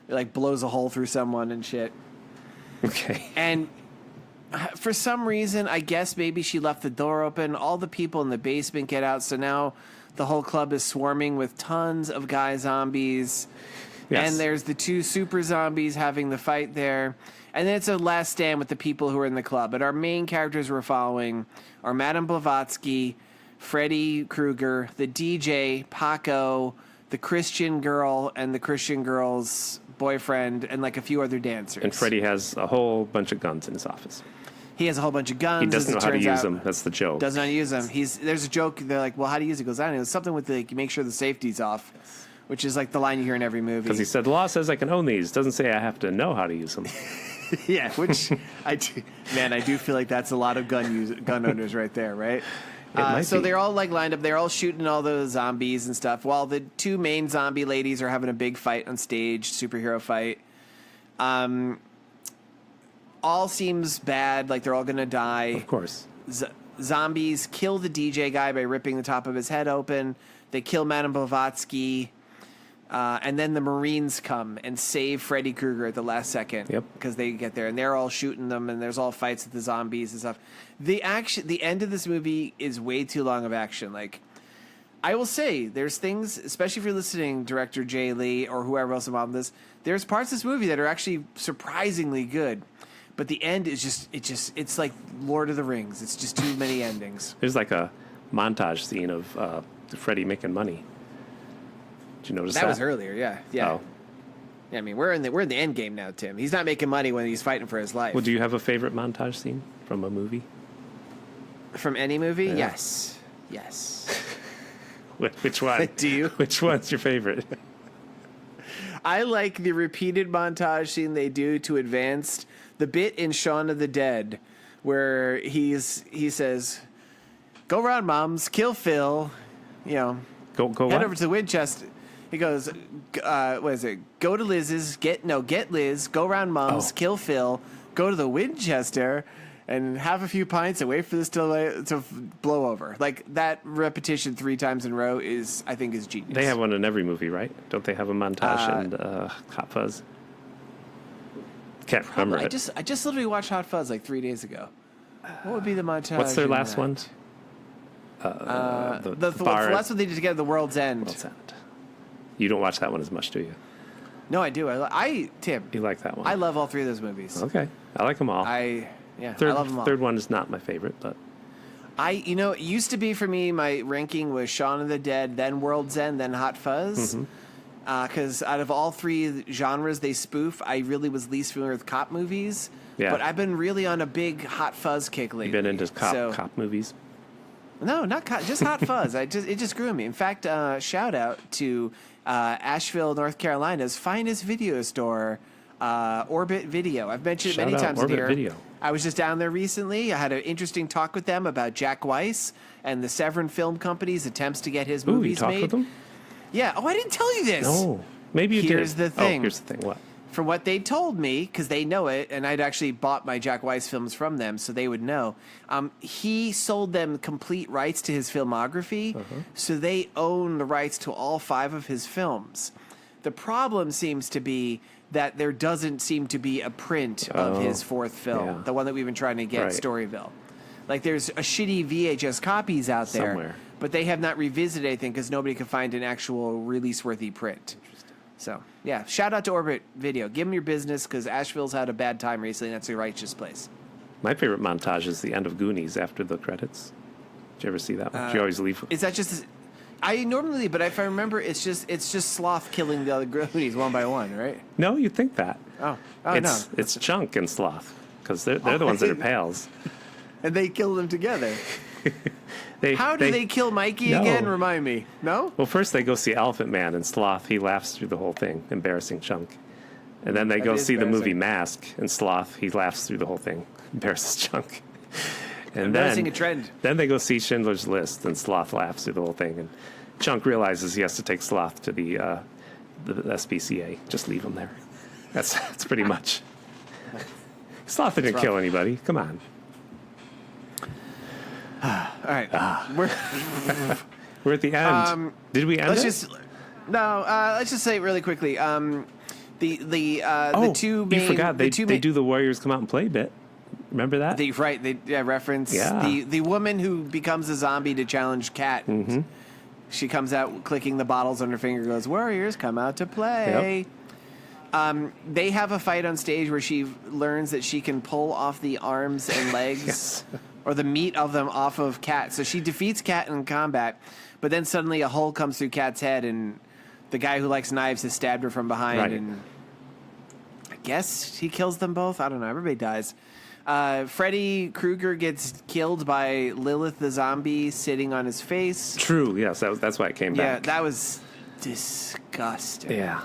it, like blows a hole through someone and shit.
Okay.
And for some reason, I guess maybe she left the door open. All the people in the basement get out, so now the whole club is swarming with tons of guy zombies.
Yes.
And there's the 2 super zombies having the fight there. And then it's a last stand with the people who are in the club. But our main characters we're following are Madame Blavatsky, Freddy Krueger, the DJ, Paco, the Christian girl, and the Christian girl's boyfriend, and like a few other dancers.
And Freddy has a whole bunch of guns in his office.
He has a whole bunch of guns.
He doesn't know how to use them. That's the joke.
Does not use them. There's a joke. They're like, well, how do you use it? He goes, I don't know. It's something with like, make sure the safety's off, which is like the line you hear in every movie.
Because he said, the law says I can own these. Doesn't say I have to know how to use them.
Yeah, which I do feel like that's a lot of gun owners right there, right? So they're all like lined up. They're all shooting all those zombies and stuff. While the two main zombie ladies are having a big fight on stage, superhero fight. All seems bad, like they're all gonna die.
Of course.
Zombies kill the DJ guy by ripping the top of his head open. They kill Madame Blavatsky. And then the Marines come and save Freddy Krueger at the last second.
Yep.
Because they get there and they're all shooting them and there's all fights with the zombies and stuff. The end of this movie is way too long of action. Like, I will say, there's things, especially if you're listening, director Jay Lee or whoever else involved in this, there's parts of this movie that are actually surprisingly good. But the end is it's like Lord of the Rings. It's just too many endings.
There's like a montage scene of Freddy making money. Did you notice that?
That was earlier, yeah.
Oh.
Yeah, I mean, we're in the end game now, Tim. He's not making money when he's fighting for his life.
Well, do you have a favorite montage scene from a movie?
From any movie?
Yeah.
Yes.
Which one?
Do you?
Which one's your favorite?
I like the repeated montage scene they do to advance the bit in Shaun of the Dead where he says, "Go round, moms, kill Phil,"
Go
head
what?
over to Winchester. He goes, what is it? Go to Liz's, get Liz, go round mom's, kill Phil, go to the Winchester, and have a few pints and wait for this to blow over. Like, that repetition 3 times in a row I think is genius.
They have one in every movie, right? Don't they have a montage in Hot Fuzz? Can't remember it.
I just literally watched Hot Fuzz like 3 days ago. What would be the montage?
What's their
in
last
that?
one?
The
bar.
last one they did together, The World's End.
World's End. You don't watch that one as much, do you?
No, I do. Tim.
You like that one?
I love all 3 of those movies.
Okay, I like them all.
I love them all.
Third one is not my favorite, but
it used to be for me, my ranking was Shaun of the Dead, then World's End, then Hot Fuzz. Because out of all 3 genres they spoof, I really was least familiar with cop movies.
Yeah.
But I've been really on a big Hot Fuzz kick lately.
you've been into cop movies.
No, not just Hot Fuzz. It just grew on me. In fact, shout out to Asheville, North Carolina's finest video store, Orbit Video. I've mentioned it many times
Orbit
here.
Video.
I was just down there recently. I had an interesting talk with them about Jack Weiss and the Severin Film Company's attempts to get his
Ooh, you
movies
talked
made.
with them?
Yeah. Oh, I didn't tell you this.
No, maybe you did.
Here's the thing.
Oh, here's the thing. What?
From what they told me, because they know it, and I'd actually bought my Jack Weiss films from them, so they would know. He sold them complete rights to his filmography, so they own the rights to all 5 of his films. The problem seems to be that there doesn't seem to be a print of his 4th film, the one that we've been trying to get,
Right.
Storyville. Like, there's a shitty VHS copies out there,
Somewhere.
but they have not revisited anything because nobody could find an actual release-worthy print. So, yeah, shout out to Orbit Video. Give them your business because Asheville's had a bad time recently, and that's a righteous place.
My favorite montage is the end of Goonies after the credits. Did you ever see that one? Did you always leave?
Is that just... I normally, but if I remember, it's just Sloth killing the other Goonies one by one, right?
No, you'd think that.
Oh
it's,
no.
It's Chunk and Sloth because they're the ones that are pals.
And they kill them together.
They,
How do they kill Mikey again? Remind me. No?
Well, first they go see Elephant Man, and Sloth, he laughs through the whole thing, embarrassing Chunk. And then they go
is
see the movie
embarrassing.
Mask, and Sloth, he laughs through the whole thing, embarrasses Chunk. And
Embarrassing a trend.
Then they go see Schindler's List, and Sloth laughs through the whole thing. And Chunk realizes he has to take Sloth to the SPCA. Just leave him there. That's pretty much. Sloth didn't kill anybody. Come on.
All right.
We're at the end. Did we end
Let's
it?
let's just say it really quickly. The two main...
you forgot. They
the two main,
do the Warriors Come Out and Play bit. Remember that?
They reference the woman who becomes a zombie to challenge Kat.
Mm-hmm.
She comes out clicking the bottles on her finger, goes, "Warriors, come out to play." Yep. They have a fight on stage where she learns that she can pull off the arms and legs
Yes.
or the meat of them off of Kat. So she defeats Kat in combat, but then suddenly a hole comes through Kat's head, and the guy who likes knives has stabbed her from behind,
Right.
and I guess he kills them both. I don't know. Everybody dies. Freddy Krueger gets killed by Lilith the zombie sitting on his face.
True. Yes, that's why it came
Yeah,
back.
that was disgusting.
Yeah.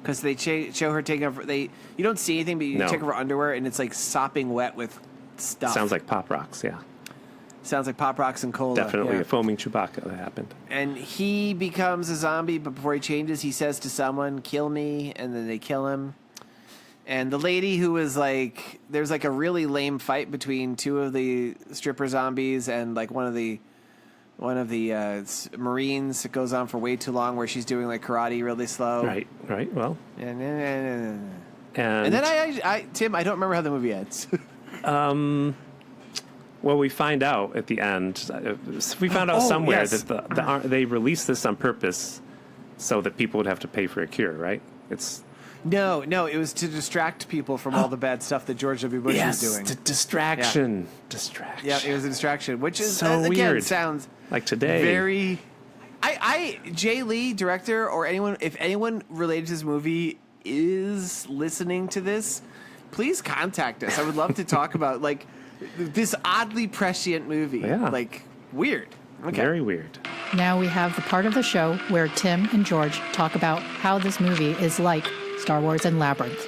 because they show her taking off. You don't see anything, but you
No.
take off her underwear, and it's like sopping wet with stuff.
Sounds like Pop Rocks, yeah.
Sounds like Pop Rocks and cola.
Definitely
yeah.
a foaming Chewbacca that happened.
And he becomes a zombie, but before he changes, he says to someone, "Kill me," and then they kill him. And the lady who was like, there's like a really lame fight between two of the stripper zombies and like one of the Marines. It goes on for way too long, where she's doing like karate really slow.
Right. Well,
And
and
then I Tim, I don't remember how the movie ends.
well, we find out at the end. We found out somewhere
yes.
that they released this on purpose so that people would have to pay for a cure. Right? It's
No, it was to distract people from all the bad stuff that George W. Bush was doing.
Distraction.
Yeah.
Distraction.
Yeah, it was a distraction, which is
So
again
weird.
sounds
Like today.
very. Jay Lee, director, or anyone, if anyone related to this movie is listening to this, please contact us. I would love to talk about like this oddly prescient movie.
Yeah.
Like weird. Okay.
Very weird.
Now we have the part of the show where Tim and George talk about how this movie is like Star Wars and Labyrinth.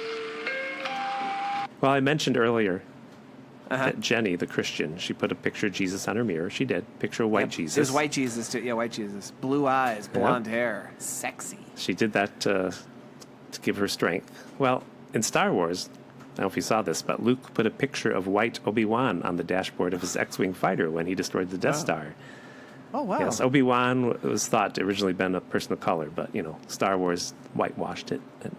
Well, I mentioned earlier that Jenny, the Christian, she put a picture of Jesus on her mirror. She did. Picture of white Jesus.
It was white Jesus too. Yeah, white Jesus. Blue eyes, blonde hair, sexy.
She did that to give her strength. Well, in Star Wars, I don't know if you saw this, but Luke put a picture of white Obi-Wan on the dashboard of his X-Wing fighter when he destroyed the Death Star.
Oh wow.
Yes, Obi-Wan was thought to originally been a person of color, but, Star Wars whitewashed it. And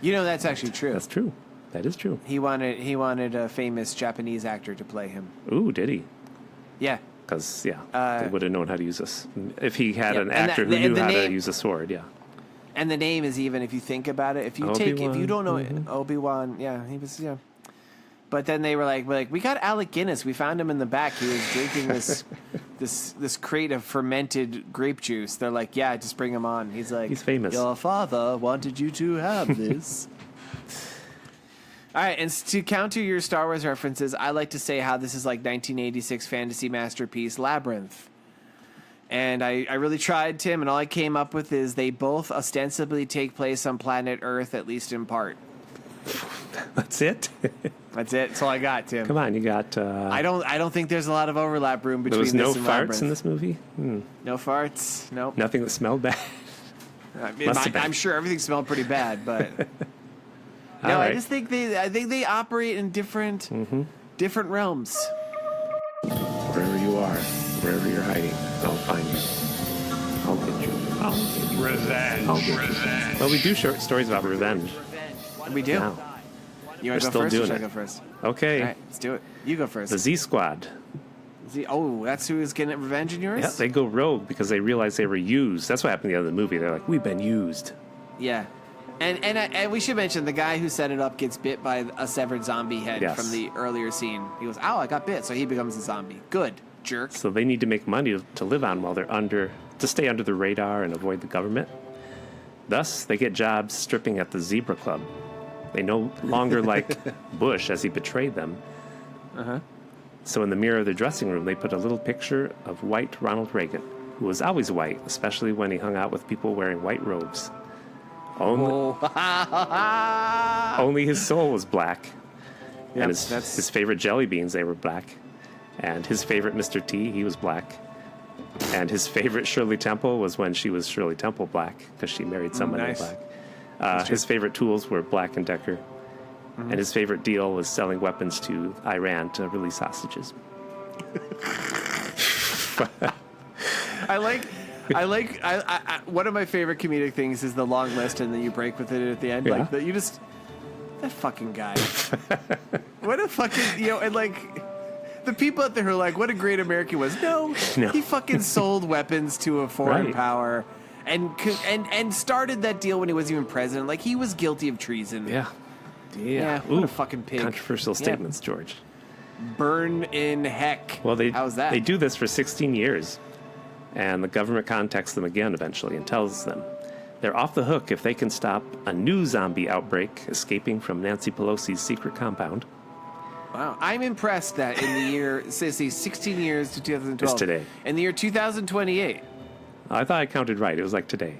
That's actually true.
that's true. That is true.
He wanted a famous Japanese actor to play him.
Ooh, did he?
Yeah.
Because, they would have known how to use this. If he had
Yeah,
an
and
actor
the
who knew how to
name-
use a sword, yeah.
And the name is even, if you think about it, if you don't know Obi-Wan, yeah, he was, yeah. But then they were like, we got Alec Guinness. We found him in the back. He was drinking this crate of fermented grape juice. They're like, yeah, just bring him on. He's like,
He's famous.
Your father wanted you to have this. All right, and to counter your Star Wars references, I like to say how this is like 1986 fantasy masterpiece Labyrinth. And I really tried, Tim, and all I came up with is they both ostensibly take place on planet Earth, at least in part.
That's it?
That's it. That's all I got, Tim.
Come on, you got...
I don't think there's a lot of overlap room
there
between
was no
this and
farts
Labyrinth.
in this movie?
No farts. Nope.
Nothing that smelled bad? Must have been.
I'm sure everything smelled pretty bad, but no,
All right.
I just think they operate in different realms.
Wherever you are, wherever you're hiding, I'll find you. I'll get you.
Revenge.
I'll get you.
Revenge.
Well, we do short stories about revenge.
We do.
Now.
You
We're
want to
still
go first or
doing
should I
it.
go first?
Okay.
All right, let's do it. You go first.
The Z Squad.
That's who is getting revenge in yours?
Yeah, they go rogue because they realize they were used. That's what happened in the other movie. They're like, we've been used.
Yeah. And we should mention the guy who set it up gets bit by a severed zombie head
Yes.
from the earlier scene. He goes, "Ow, I got bit," so he becomes a zombie. Good, jerk.
So they need to make money to live on while they're to stay under the radar and avoid the government. Thus, they get jobs stripping at the Zebra Club. They no longer like Bush as he betrayed them. So in the mirror of the dressing room, they put a little picture of white Ronald Reagan, who was always white, especially when he hung out with people wearing white robes. Only his soul was black. And his favorite jelly beans, they were black. And his favorite Mr. T, he was black. And his favorite Shirley Temple was when she was Shirley Temple black, because she married someone in
Nice.
black. His favorite tools were Black & Decker. And his favorite deal was selling weapons to Iran to release hostages.
I one of my favorite comedic things is the long list and then you break with it at the end.
Yeah.
Like that fucking guy. What a fucking, and like the people out there who are like, what a great American was. No. He fucking sold weapons to a foreign
Right.
power and started that deal when he wasn't even president. Like he was guilty of treason.
Yeah.
Yeah, what a fucking pig.
Controversial
Yeah.
statements, George.
Burn in heck.
Well,
how's that?
They do this for 16 years, and the government contacts them again eventually and tells them they're off the hook if they can stop a new zombie outbreak escaping from Nancy Pelosi's secret compound.
Wow, I'm impressed that in the year, says 16 years to 2012.
It's today.
In the year 2028,
I thought I counted right. It was like today.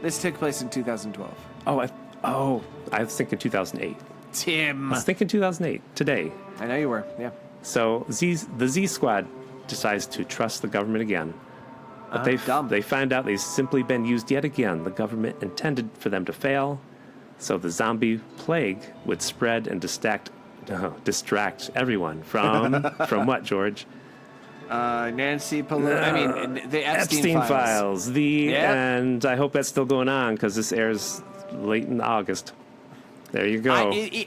this took place in 2012.
Oh, Oh, I was thinking 2008.
Tim.
I was thinking 2008, today.
I know you were, yeah.
So the Z Squad decides to trust the government again. But they find out they've simply been used yet again. The government intended for them to fail, so the zombie plague would spread and distract everyone from what, George?
Nancy Pelosi. I mean, the Epstein
Files. And I hope that's still going on because this airs late in August. There you go.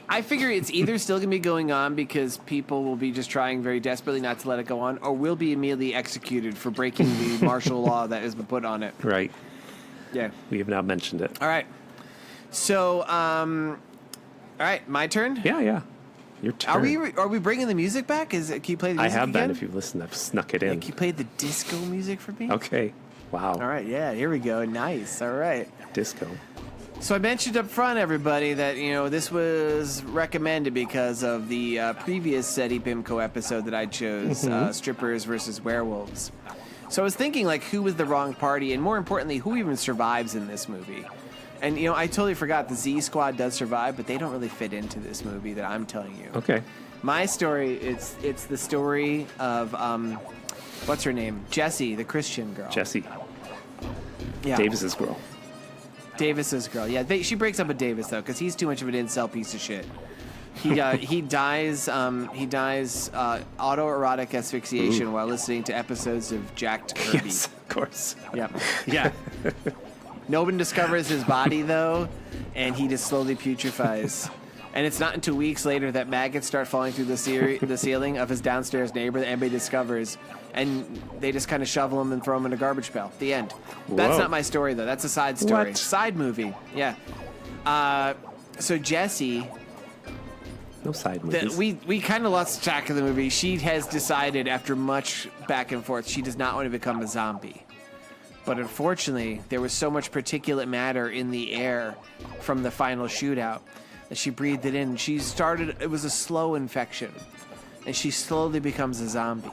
I figure it's either still going to be going on because people will be just trying very desperately not to let it go on, or will be immediately executed for breaking the martial law that has been put on it.
Right.
Yeah.
We have now mentioned it.
All right. So, all right, my turn?
Yeah. Your turn.
Are we bringing the music back? Can you play the music
I have
again?
been. If you've listened, I've snuck it in.
Can you play the disco music for me?
Okay. Wow.
All right, yeah, here we go. Nice. All right.
Disco.
So I mentioned up front, everybody, that this was recommended because of the previous Seddy Bimco episode that I chose, strippers versus werewolves. So I was thinking, who was the wrong party, and more importantly, who even survives in this movie? And I totally forgot the Z Squad does survive, but they don't really fit into this movie that I'm telling you.
Okay.
My story, it's the story of what's her name? Jessie, the Christian girl.
Jessie.
Yeah.
Davis's girl.
Davis's girl. Yeah, she breaks up with Davis though, because he's too much of an incel piece of shit. He dies. He dies autoerotic asphyxiation while listening to episodes of Jacked Kirby.
Yes, of course.
Yeah. No one discovers his body though, and he just slowly putrefies. And it's not until weeks later that maggots start falling through the ceiling of his downstairs neighbor that everybody discovers, and they just kind of shovel him and throw him in a garbage pail. The end.
Whoa.
That's not my story though. That's a side story.
What?
Side movie. Yeah. So Jessie.
No side movies.
We kind of lost track of the movie. She has decided after much back and forth she does not want to become a zombie. But unfortunately, there was so much particulate matter in the air from the final shootout that she breathed it in. It was a slow infection, and she slowly becomes a zombie.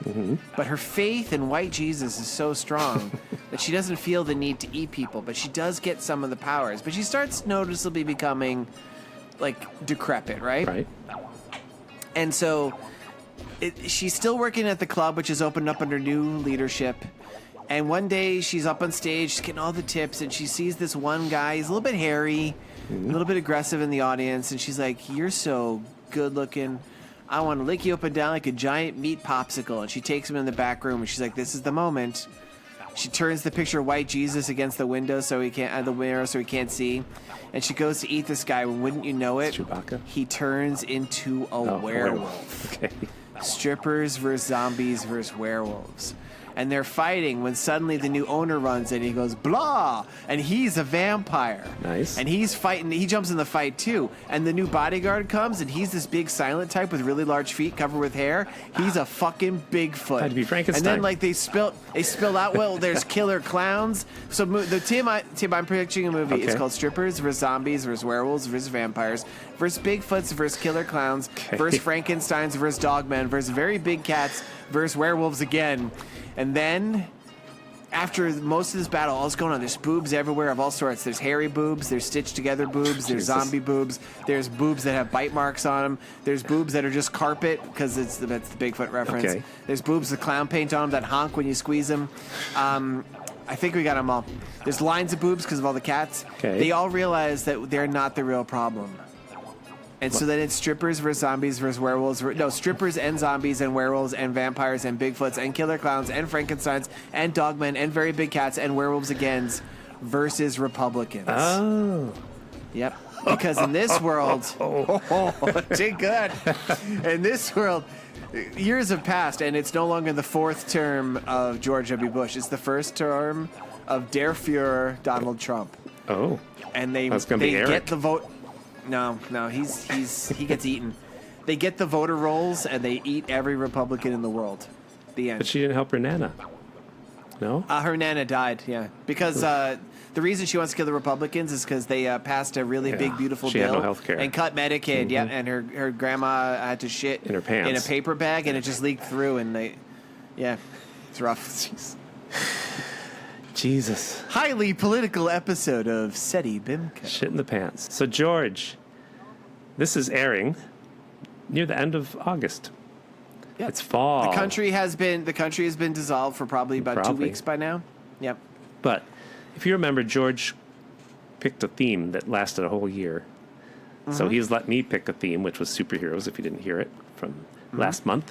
Mm-hmm. But her faith in white Jesus is so strong that she doesn't feel the need to eat people, but she does get some of the powers. But she starts noticeably becoming, decrepit, right?
Right.
And so she's still working at the club, which is opened up under new leadership. And one day she's up on stage, she's getting all the tips, and she sees this one guy. He's a little bit hairy, a little bit aggressive in the audience, and she's like, "You're so good looking. I want to lick you up and down like a giant meat popsicle." And she takes him in the back room, and she's like, "This is the moment." She turns the picture of white Jesus against the window so he can't see. And she goes to eat this guy, and wouldn't you know it,
Chewbacca?
he turns into a werewolf.
Okay.
Strippers versus zombies versus werewolves. And they're fighting when suddenly the new owner runs in. He goes, blah! And he's a vampire.
Nice.
And he's fighting. He jumps in the fight, too. And the new bodyguard comes, and he's this big silent type with really large feet covered with hair. He's a fucking Bigfoot.
Had to be Frankenstein.
And then, they spill out, well, there's killer clowns. So Tim, I'm predicting a movie.
Okay.
It's called Strippers versus Zombies versus Werewolves versus Vampires versus Bigfoots versus Killer Clowns versus Frankensteins versus Dogmen versus Very Big Cats versus Werewolves again. And then, after most of this battle, all's going on. There's boobs everywhere of all sorts. There's hairy boobs. There's stitched together boobs. There's zombie boobs. There's boobs that have bite marks on them. There's boobs that are just carpet because that's the Bigfoot reference.
Okay.
There's boobs with clown paint on them that honk when you squeeze them. I think we got them all. There's lines of boobs because of all the cats.
Okay.
They all realize that they're not the real problem. And so then it's strippers versus zombies versus werewolves. No, strippers and zombies and werewolves and vampires and Bigfoots and killer clowns and Frankensteins and dogmen and very big cats and werewolves again versus Republicans.
Oh.
Yep. Because in this world, too good. In this world, years have passed, and it's no longer the fourth term of George W. Bush. It's the first term of Der Fuhrer Donald Trump.
Oh.
And they get the vote. No, he gets eaten. They get the voter rolls and they eat every Republican in the world. The end.
But she didn't help her Nana. No?
Her Nana died, yeah. Because the reason she wants to kill the Republicans is because they passed a really big, beautiful
she
bill.
Had no health care.
And cut Medicaid, yeah. And her grandma had to shit
in her pants.
In a paper bag, and it just leaked through, and it's rough.
Jesus.
Highly political episode of Seddy Bimco.
Shit in the pants. So, George, this is airing near the end of August.
Yep.
It's fall.
The country has been dissolved for probably about 2 weeks by now. Yep.
But if you remember, George picked a theme that lasted a whole year. So he's let me pick a theme, which was superheroes, if you didn't hear it, from last month.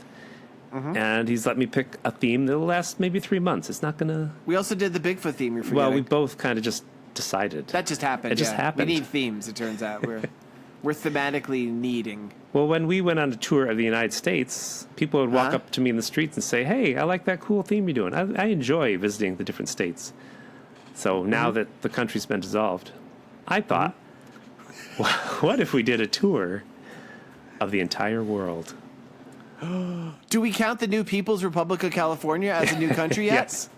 And he's let me pick a theme that'll last maybe 3 months. It's not going to...
We also did the Bigfoot theme, you're forgetting.
Well, we both kind of just decided.
That just happened.
It just happened.
We need themes, it turns out. We're thematically needing.
Well, when we went on a tour of the United States, people would walk up to me in the streets and say, hey, I like that cool theme you're doing. I enjoy visiting the different states. So now that the country's been dissolved, I thought, what if we did a tour of the entire world?
Do we count the new People's Republic of California as a new country yet?
Yes.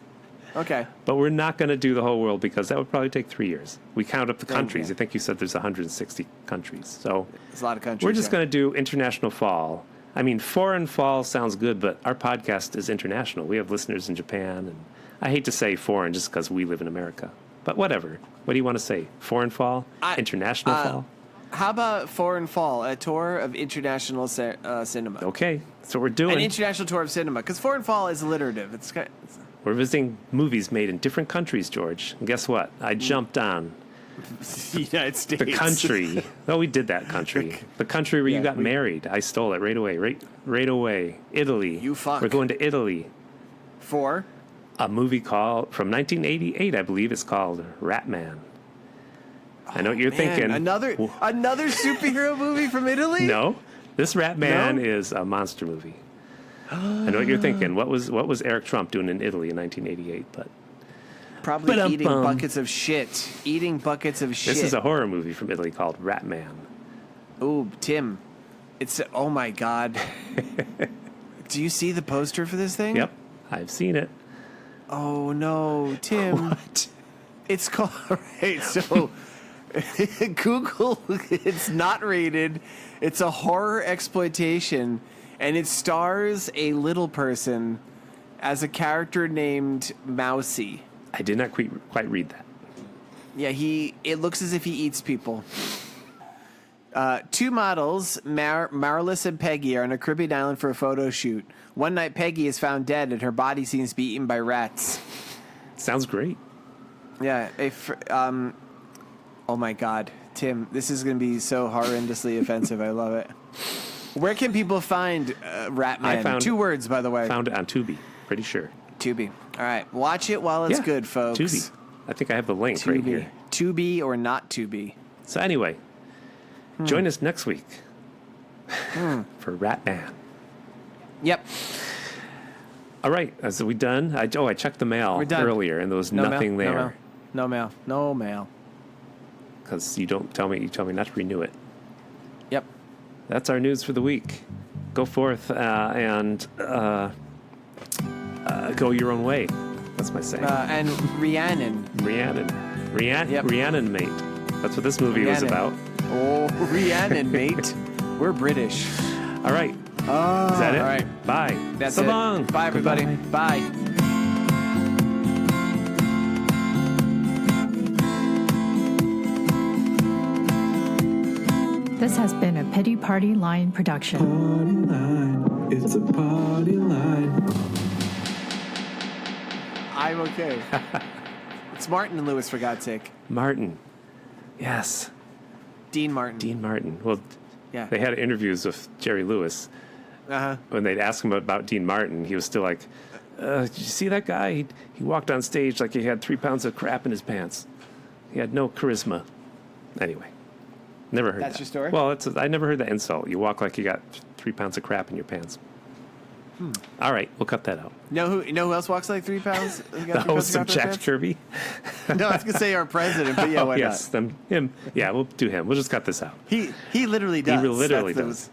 Okay.
But we're not going to do the whole world because that would probably take 3 years. We count up the countries.
yeah.
I think you said there's 160 countries. So
There's a lot of countries.
we're just going to do international fall. I mean, foreign fall sounds good, but our podcast is international. We have listeners in Japan. And I hate to say foreign just because we live in America. But whatever. What do you want to say? Foreign fall? International fall?
How about Foreign Fall, a tour of international cinema?
Okay. That's what we're doing.
An international tour of cinema. Because Foreign Fall is alliterative. It's
We're visiting movies made in different countries, George. And guess what? I jumped on
the United States.
the country. Oh, we did that country. The country where you got married. I stole it right away. Right away. Italy.
You fuck.
We're going to Italy.
For?
A movie called, from 1988, I believe it's called Rat Man. I know what you're thinking.
Another superhero movie from Italy?
No. This Rat Man
No?
is a monster movie. I know what you're thinking. What was Eric Trump doing in Italy in 1988? But
Probably
Ba-dum-bum.
eating buckets of shit. Eating buckets of shit.
this is a horror movie from Italy called Rat Man.
Ooh, Tim. It's, oh my God. Do you see the poster for this thing?
Yep, I've seen it.
Oh no, Tim.
What?
It's called, right, so Google, it's not rated. It's a horror exploitation, and it stars a little person as a character named Mousy.
I did not quite read that.
Yeah, it looks as if he eats people. Two models, Marlis and Peggy, are on a Caribbean island for a photo shoot. One night, Peggy is found dead, and her body seems to be eaten by rats.
Sounds great.
Yeah, oh my God, Tim, this is going to be so horrendously offensive. I love it. Where can people find Ratman? 2 words, by the way.
Found it on Tubi, pretty sure.
Tubi. All right, watch it while it's good, folks.
Tubi. I think I have the link right here.
Tubi or not Tubi.
So anyway, join us next week for Rat Man.
Yep.
All right, so we done? I checked the mail
We're done.
earlier, and there was nothing there.
No mail.
Because you tell me not to renew it.
Yep.
That's our news for the week. Go forth and go your own way. That's my saying.
And Rhiannon.
Yep. Rhiannon, mate. That's what this movie was about.
Oh, Rhiannon, mate. We're British.
All right. Is that it?
All right.
Bye.
That's
so
it.
long.
Bye, everybody.
Goodbye.
Bye.
This has been a Pity Party Line production.
Party line, it's a party line.
I'm okay. It's Martin and Lewis, for God's sake.
Martin. Yes.
Dean Martin.
Well,
Yeah.
they had interviews with Jerry Lewis.
Uh-huh.
When they'd ask him about Dean Martin, he was still like, did you see that guy? He walked on stage like he had 3 pounds of crap in his pants. He had no charisma. Anyway, never heard that.
That's your story?
Well, I never heard that insult. You walk like you got 3 pounds of crap in your pants. All right, we'll cut that out.
Know who else walks like 3 pounds?
The host of Jack Kirby?
No, I was going to say our president, but yeah, why
yes,
not?
him. Yeah, we'll do him. We'll just cut this out.
He literally does.
He literally
That's
does.